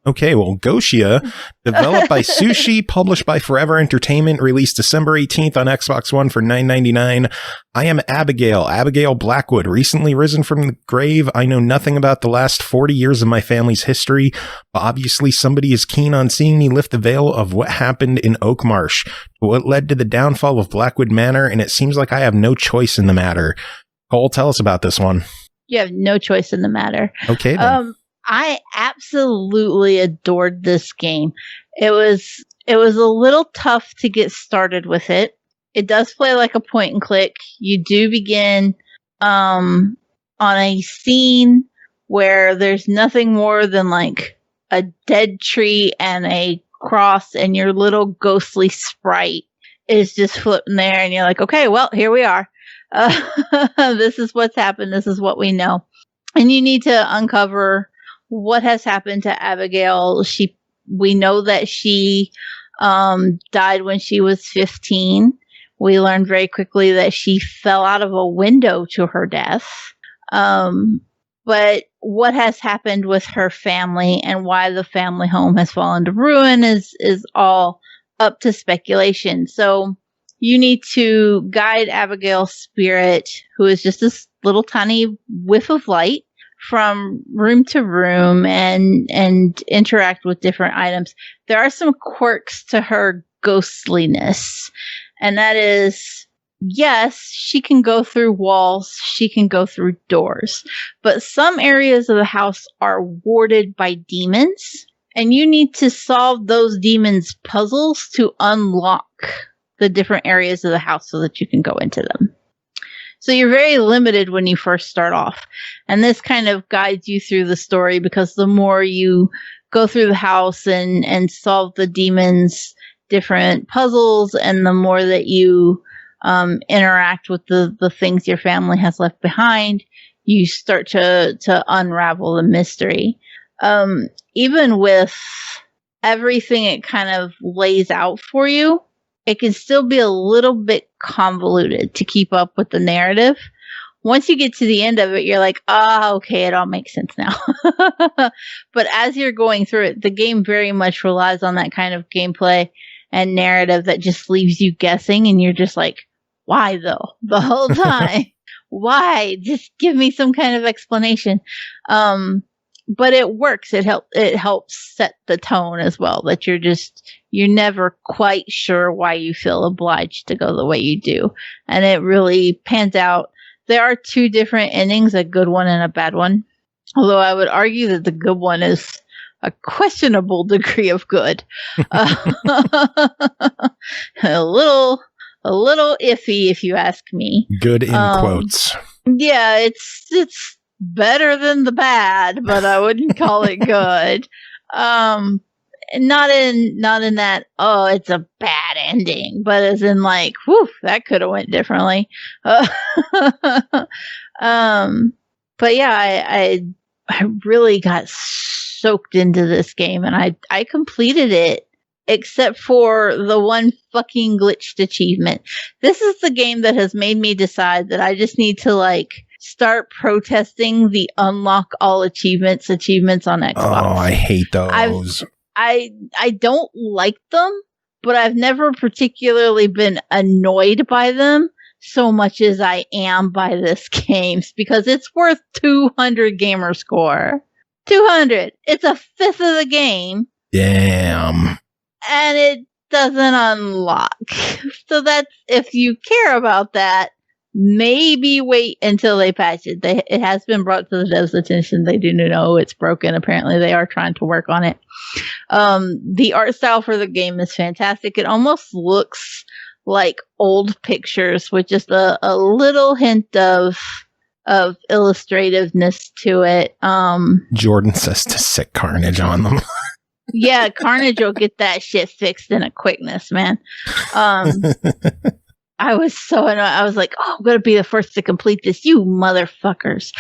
Okay, well, Goetia, developed by Sushee, published by Forever Entertainment, released December 18th on Xbox One for $9.99. I am Abigail Blackwood, recently risen from the grave. I know nothing about the last 40 years of my family's history, but obviously somebody is keen on seeing me lift the veil of what happened in Oakmarsh, what led to the downfall of Blackwood Manor, and it seems like I have no choice in the matter. Cole, tell us about this one. You have no choice in the matter. Okay, then. I absolutely adored this game. It was a little tough to get started with it. It does play like a point and click. You do begin on a scene where there's nothing more than like a dead tree and a cross, and your little ghostly sprite is just floating there, and you're like, okay, well, here we are. This is what's happened. This is what we know. And you need to uncover what has happened to Abigail. We know that she died when she was 15. We learned very quickly that she fell out of a window to her death. But what has happened with her family and why the family home has fallen to ruin is all up to speculation. So you need to guide Abigail's spirit, who is just this little tiny whiff of light, from room to room and interact with different items. There are some quirks to her ghostliness, and that is, yes, she can go through walls, she can go through doors, but some areas of the house are warded by demons, and you need to solve those demons' puzzles to unlock the different areas of the house so that you can go into them. So you're very limited when you first start off. And this kind of guides you through the story, because the more you go through the house and solve the demons' different puzzles, and the more that you interact with the things your family has left behind, you start to unravel the mystery. Even with everything it kind of lays out for you, it can still be a little bit convoluted to keep up with the narrative. Once you get to the end of it, you're like, okay, it all makes sense now. But as you're going through it, the game very much relies on that kind of gameplay and narrative that just leaves you guessing, and you're just like, why though? The whole time. Why? Just give me some kind of explanation. But it works. It helps set the tone as well, that you're never quite sure why you feel obliged to go the way you do. And it really pans out. There are two different endings, a good one and a bad one. Although I would argue that the good one is a questionable degree of good. A little iffy, if you ask me. Good in quotes. Yeah, it's better than the bad, but I wouldn't call it good. Not in that, oh, it's a bad ending, but as in like, whew, that could have went differently. But yeah, I really got soaked into this game, and I completed it, except for the one fucking glitched achievement. This is the game that has made me decide that I just need to start protesting the unlock all achievements on Xbox. Oh, I hate those. I don't like them, but I've never particularly been annoyed by them so much as I am by this game, because it's worth 200 gamer score. 200. It's a fifth of the game. Damn. And it doesn't unlock. So that's, if you care about that, maybe wait until they patch it. It has been brought to the devs' attention. They do know it's broken. Apparently, they are trying to work on it. The art style for the game is fantastic. It almost looks like old pictures with just a little hint of illustrativeness to it. Jordan says to sick Carnage on them. Yeah, Carnage will get that shit fixed in a quickness, man. I was so annoyed. I was like, oh, I'm going to be the first to complete this, you motherfuckers.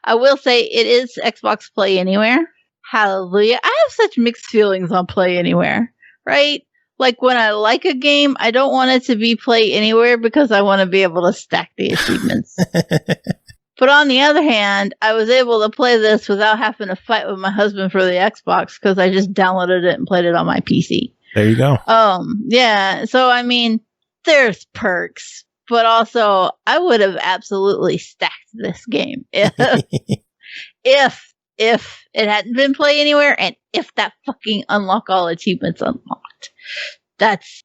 I will say it is Xbox Play Anywhere. Hallelujah. I have such mixed feelings on Play Anywhere, right? Like when I like a game, I don't want it to be Play Anywhere because I want to be able to stack the achievements. But on the other hand, I was able to play this without having to fight with my husband for the Xbox because I just downloaded it and played it on my PC. There you go. Yeah. So, I mean, there's perks, but also I would have absolutely stacked this game if it hadn't been Play Anywhere and if that fucking unlock all achievements unlocked. That's,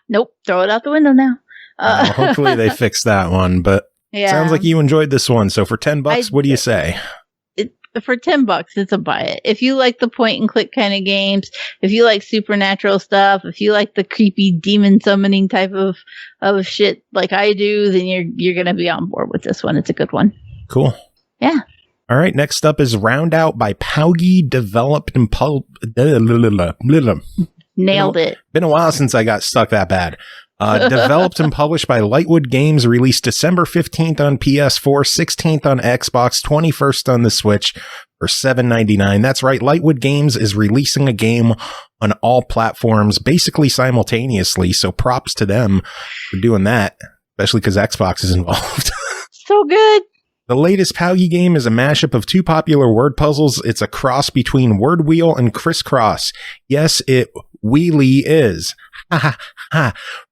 nope, throw it out the window now. Hopefully they fix that one, but yeah. Sounds like you enjoyed this one. So for $10, what do you say? For $10, it's a buy it. If you like the point and click kind of games, if you like supernatural stuff, if you like the creepy demon summoning type of shit like I do, then you're gonna be on board with this one. It's a good one. Cool. Yeah. All right. Next up is Roundout by POWGI, developed and nailed it. Been a while since I got stuck that bad. Developed and published by Lightwood Games, released December 15th on PS4, 16th on Xbox, 21st on the Switch for $7.99. That's right, Lightwood Games is releasing a game on all platforms basically simultaneously, so props to them for doing that, especially because Xbox is involved. So good. The latest POWGI game is a mashup of two popular word puzzles. It's a cross between Word Wheel and Crisscross. Yes, it really is.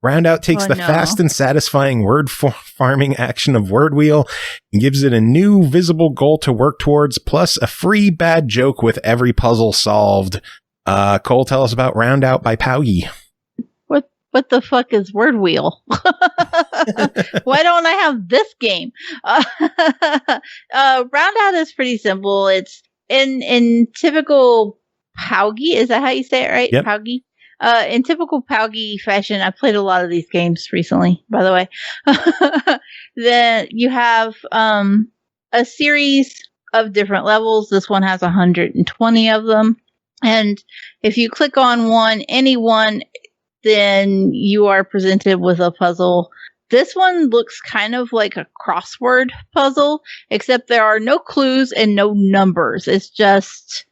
Roundout takes the fast and satisfying word farming action of Word Wheel and gives it a new visible goal to work towards, plus a free bad joke with every puzzle solved. Cole, tell us about Roundout by POWGI. What the fuck is Word Wheel? Why don't I have this game? Roundout is pretty simple. It's in typical POWGI. Is that how you say it, right? Yep. POWGI. In typical POWGI fashion, I played a lot of these games recently, by the way. Then you have a series of different levels. This one has 120 of them. And if you click on any one, then you are presented with a puzzle. This one looks kind of like a crossword puzzle, except there are no clues and no numbers. It's just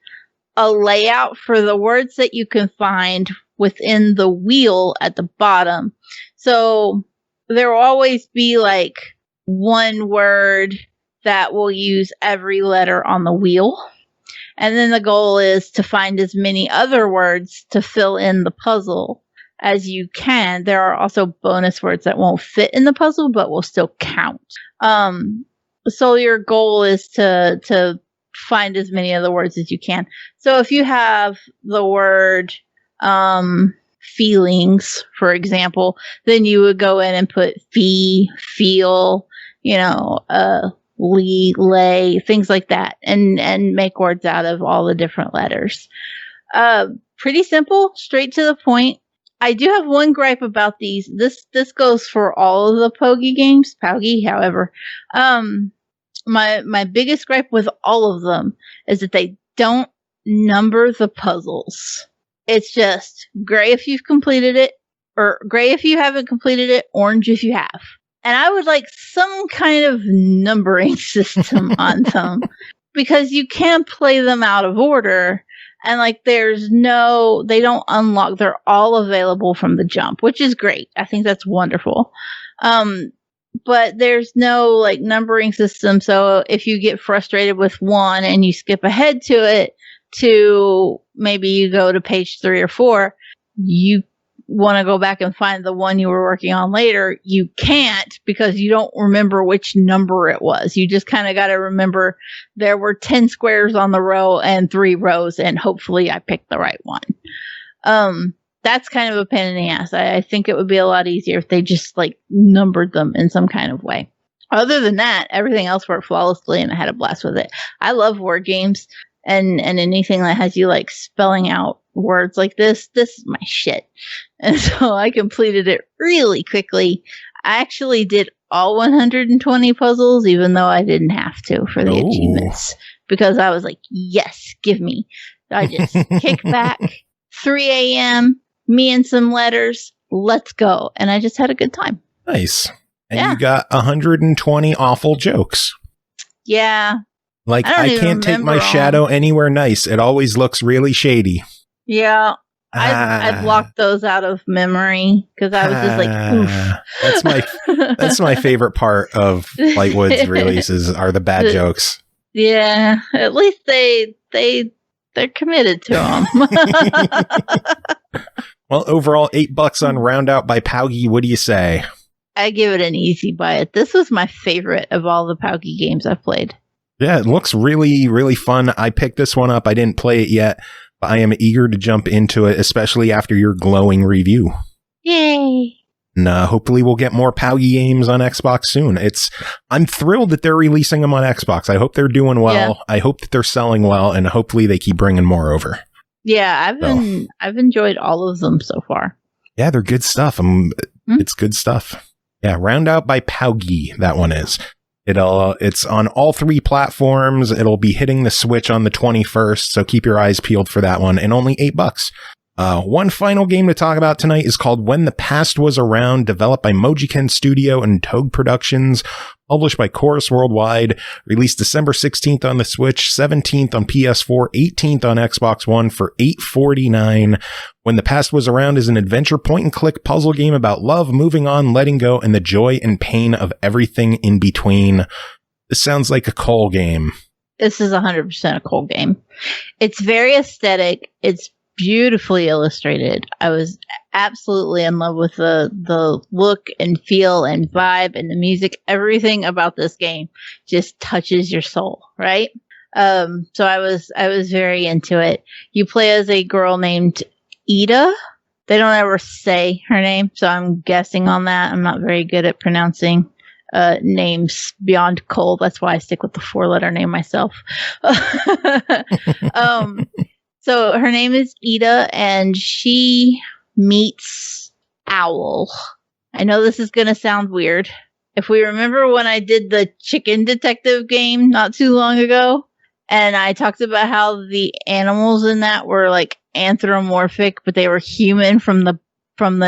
a layout for the words that you can find within the wheel at the bottom. So there will always be like one word that will use every letter on the wheel. And then the goal is to find as many other words to fill in the puzzle as you can. There are also bonus words that won't fit in the puzzle, but will still count. So your goal is to find as many of the words as you can. So if you have the word feelings, for example, then you would go in and put feel, lay, things like that, and make words out of all the different letters. Pretty simple, straight to the point. I do have one gripe about these. This goes for all of the POWGI games, POWGI, however. My biggest gripe with all of them is that they don't number the puzzles. It's just gray if you've completed it, or gray if you haven't completed it, orange if you have. And I would like some kind of numbering system on them, because you can play them out of order. And like they don't unlock. They're all available from the jump, which is great. I think that's wonderful. But there's no like numbering system. So if you get frustrated with one and you skip ahead to it, to maybe you go to page 3 or 4, you want to go back and find the one you were working on later. You can't, because you don't remember which number it was. You just kind of got to remember there were 10 squares on the row and 3 rows, and hopefully I picked the right one. That's kind of a pain in the ass. I think it would be a lot easier if they just like numbered them in some kind of way. Other than that, everything else worked flawlessly, and I had a blast with it. I love word games. And anything that has you like spelling out words like this is my shit. And so I completed it really quickly. I actually did all 120 puzzles, even though I didn't have to for the achievements, because I was like, yes, give me. So I just kicked back, 3 a.m., me and some letters, let's go. And I just had a good time. Nice. And you got 120 awful jokes. Yeah. Like, I can't take my shadow anywhere nice. It always looks really shady. Yeah. I'd blocked those out of memory because I was just like, oof. That's my favorite part of Lightwood's releases are the bad jokes. Yeah. At least they're committed to them. Well, overall, $8 on Roundout by POWGI. What do you say? I give it an easy buy it. This was my favorite of all the POWGI games I've played. Yeah, it looks really, really fun. I picked this one up. I didn't play it yet, but I am eager to jump into it, especially after your glowing review. Yay. And hopefully we'll get more POWGI games on Xbox soon. I'm thrilled that they're releasing them on Xbox. I hope they're doing well. Yeah. I hope that they're selling well, and hopefully they keep bringing more over. Yeah, I've enjoyed all of them so far. Yeah, they're good stuff. It's good stuff. Yeah, Roundout by POWGI, that one is. It's on all 3 platforms. It'll be hitting the Switch on the 21st, so keep your eyes peeled for that one. And only $8. One final game to talk about tonight is called When the Past Was Around, developed by Mojiken Studio and Toge Productions, published by Chorus Worldwide, released December 16th on the Switch, 17th on PS4, 18th on Xbox One for $8.49. When the Past Was Around is an adventure point-and-click puzzle game about love, moving on, letting go, and the joy and pain of everything in between. This sounds like a Cole game. This is 100% a Cole game. It's very aesthetic. It's beautifully illustrated. I was absolutely in love with the look and feel and vibe and the music. Everything about this game just touches your soul, right? So I was very into it. You play as a girl named Ida. They don't ever say her name, so I'm guessing on that. I'm not very good at pronouncing names beyond Cole. That's why I stick with the 4-letter name myself. So her name is Ida, and she meets Owl. I know this is going to sound weird. If we remember when I did the Chicken Detective game not too long ago, and I talked about how the animals in that were like anthropomorphic, but they were human from the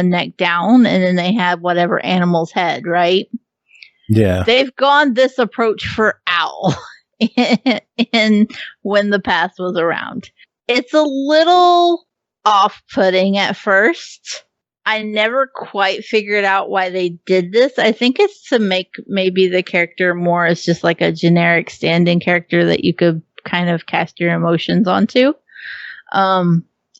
neck down, and then they had whatever animal's head, right? Yeah. They've gone this approach for Owl in When the Past Was Around. It's a little off-putting at first. I never quite figured out why they did this. I think it's to make maybe the character more as just like a generic stand-in character that you could kind of cast your emotions onto.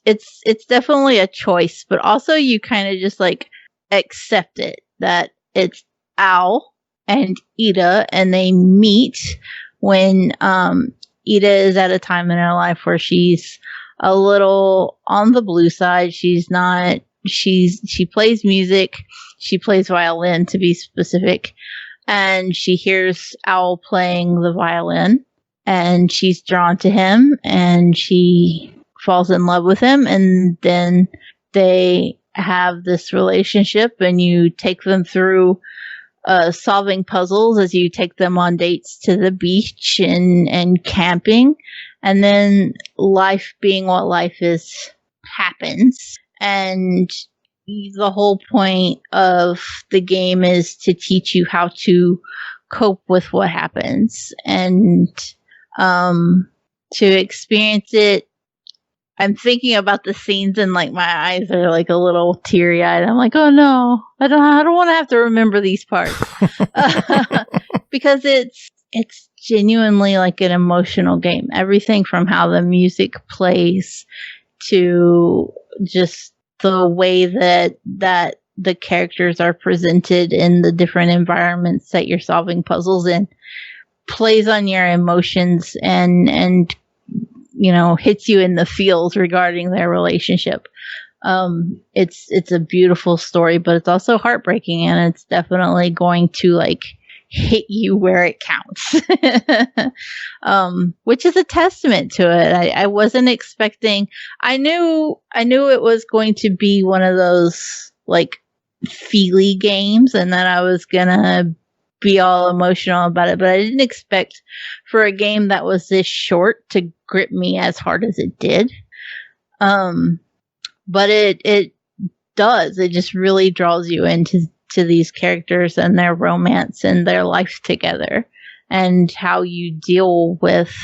It's definitely a choice, but also you kind of just like accept it that it's Owl and Ida, and they meet when Ida is at a time in her life where she's a little on the blue side. She plays music. She plays violin, to be specific. And she hears Owl playing the violin, and she's drawn to him, and she falls in love with him. And then they have this relationship, and you take them through solving puzzles as you take them on dates to the beach and camping. And then life being what life is happens. And the whole point of the game is to teach you how to cope with what happens and to experience it. I'm thinking about the scenes and like my eyes are like a little teary eyed. I'm like, oh no, I don't want to have to remember these parts because it's genuinely like an emotional game. Everything from how the music plays to just the way that the characters are presented in the different environments that you're solving puzzles in plays on your emotions and you know, hits you in the feels regarding their relationship. It's a beautiful story, but it's also heartbreaking, and it's definitely going to like hit you where it counts. Which is a testament to it. I wasn't expecting. I knew it was going to be one of those like feely games, and that I was gonna be all emotional about it, but I didn't expect for a game that was this short to grip me as hard as it did. But it does. It just really draws you into these characters and their romance and their life together. and how you deal with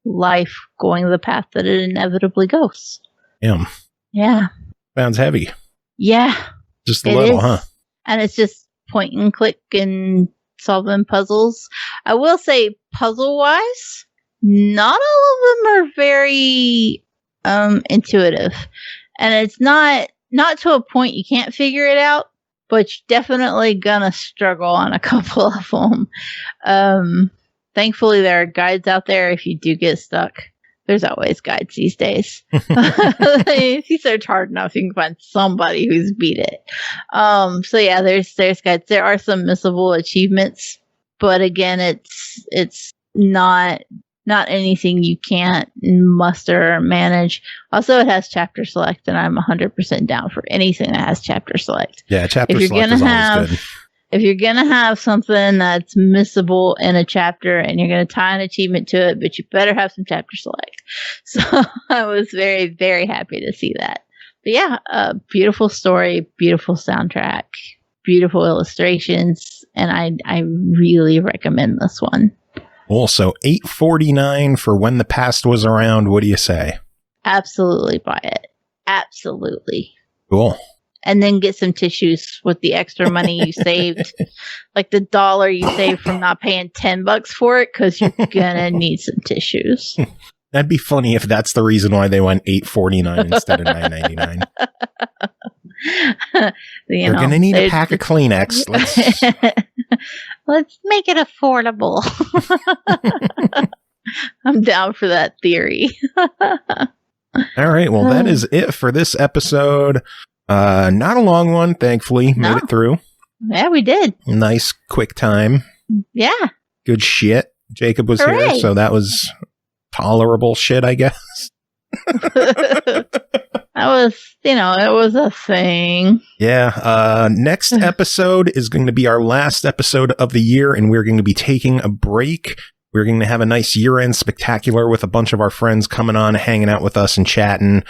life going the path that it inevitably goes. Yeah. Sounds heavy. Yeah. Just a little, huh? And it's just point and click and solving puzzles. I will say, puzzle-wise, not all of them are very intuitive. And it's not to a point you can't figure it out, but you're definitely gonna struggle on a couple of them. Thankfully, there are guides out there if you do get stuck. There's always guides these days. If you search hard enough, you can find somebody who's beat it. So yeah, there's guides. There are some missable achievements, but again, it's not anything you can't muster or manage. Also, it has chapter select, and I'm 100% down for anything that has chapter select. Yeah, chapter select is always good. If you're going to have something that's missable in a chapter and you're going to tie an achievement to it, but you better have some chapter select. So I was very, very happy to see that. But yeah, beautiful story, beautiful soundtrack, beautiful illustrations, and I really recommend this one. Cool. So $8.49 for When the Past Was Around. What do you say? Absolutely buy it. Absolutely. Cool. And then get some tissues with the extra money you saved, like the $1 you saved from not paying $10 for it, because you're gonna need some tissues. That'd be funny if that's the reason why they went $8.49 instead of $9.99. You're gonna need a pack of Kleenex. Let's make it affordable. I'm down for that theory. All right, well, that is it for this episode. Not a long one, thankfully. Made it through. Yeah, we did. Nice, quick time. Yeah. Good shit. Jacob was here, so that was tolerable shit, I guess. That was, it was a thing. Yeah. Next episode is going to be our last episode of the year, and we're going to be taking a break. We're going to have a nice year-end spectacular with a bunch of our friends coming on, hanging out with us and chatting.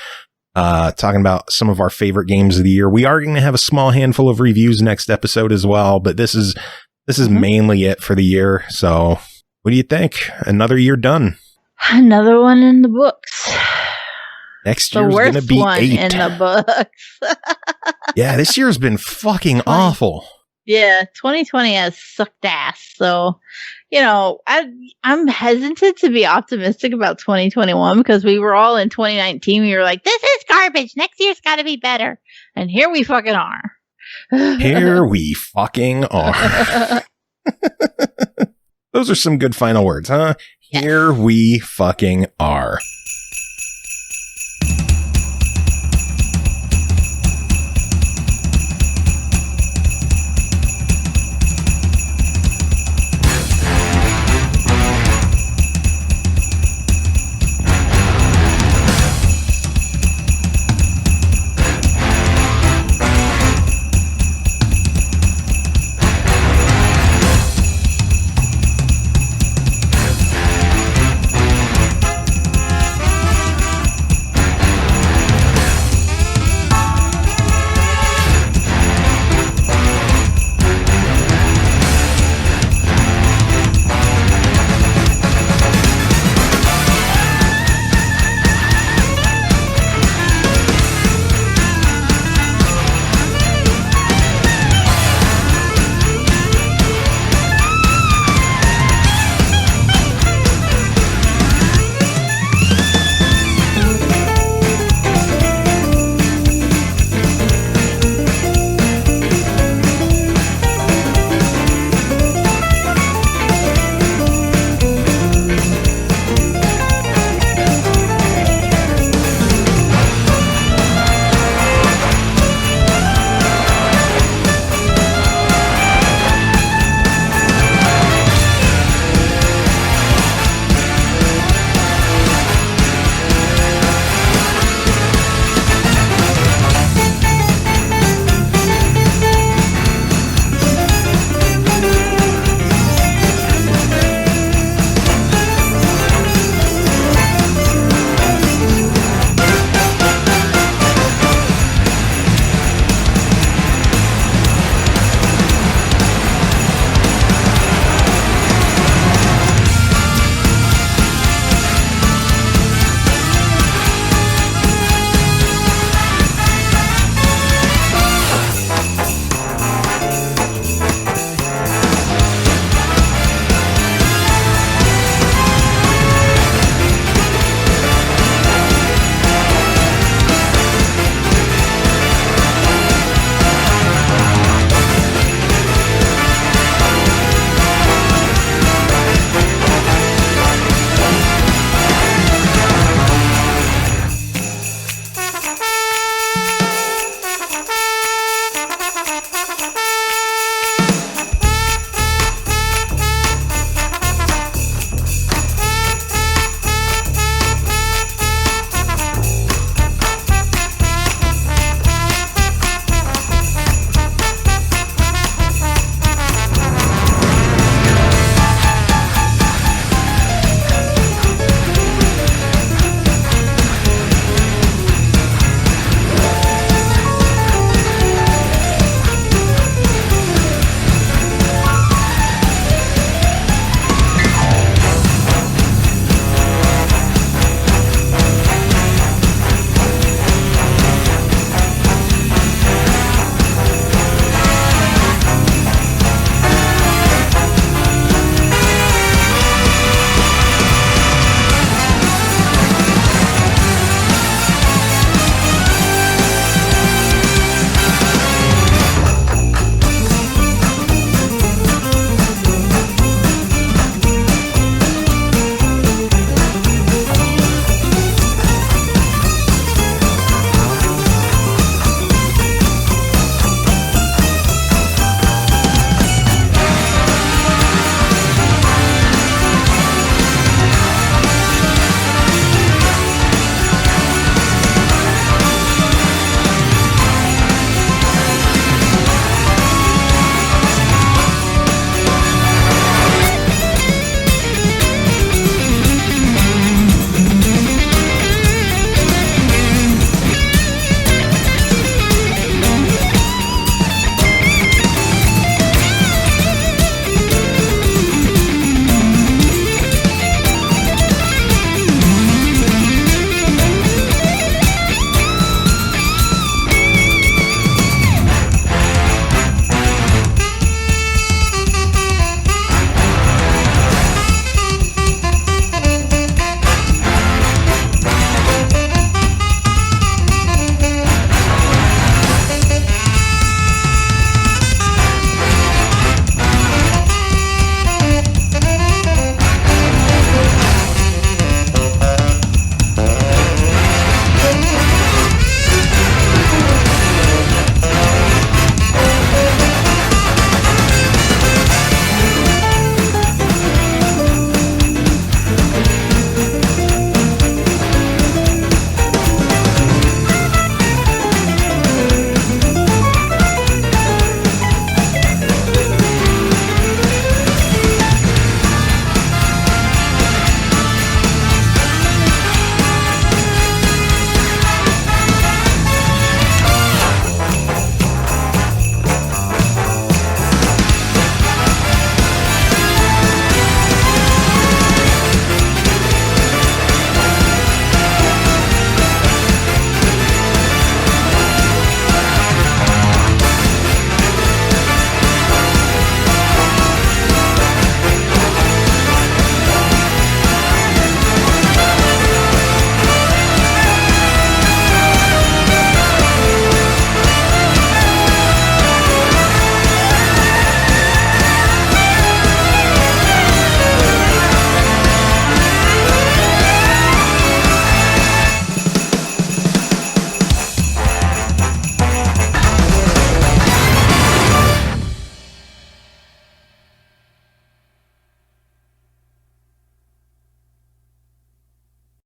Talking about some of our favorite games of the year. We are going to have a small handful of reviews next episode as well, but this is mainly it for the year. So what do you think? Another year done. Another one in the books. Next year's going to be 8. In the books. Yeah, this year's been fucking awful. Yeah, 2020 has sucked ass. So, I'm hesitant to be optimistic about 2021 because we were all in 2019. We were like, this is garbage. Next year's got to be better. And here we fucking are. Here we fucking are. Those are some good final words, huh? Here we fucking are.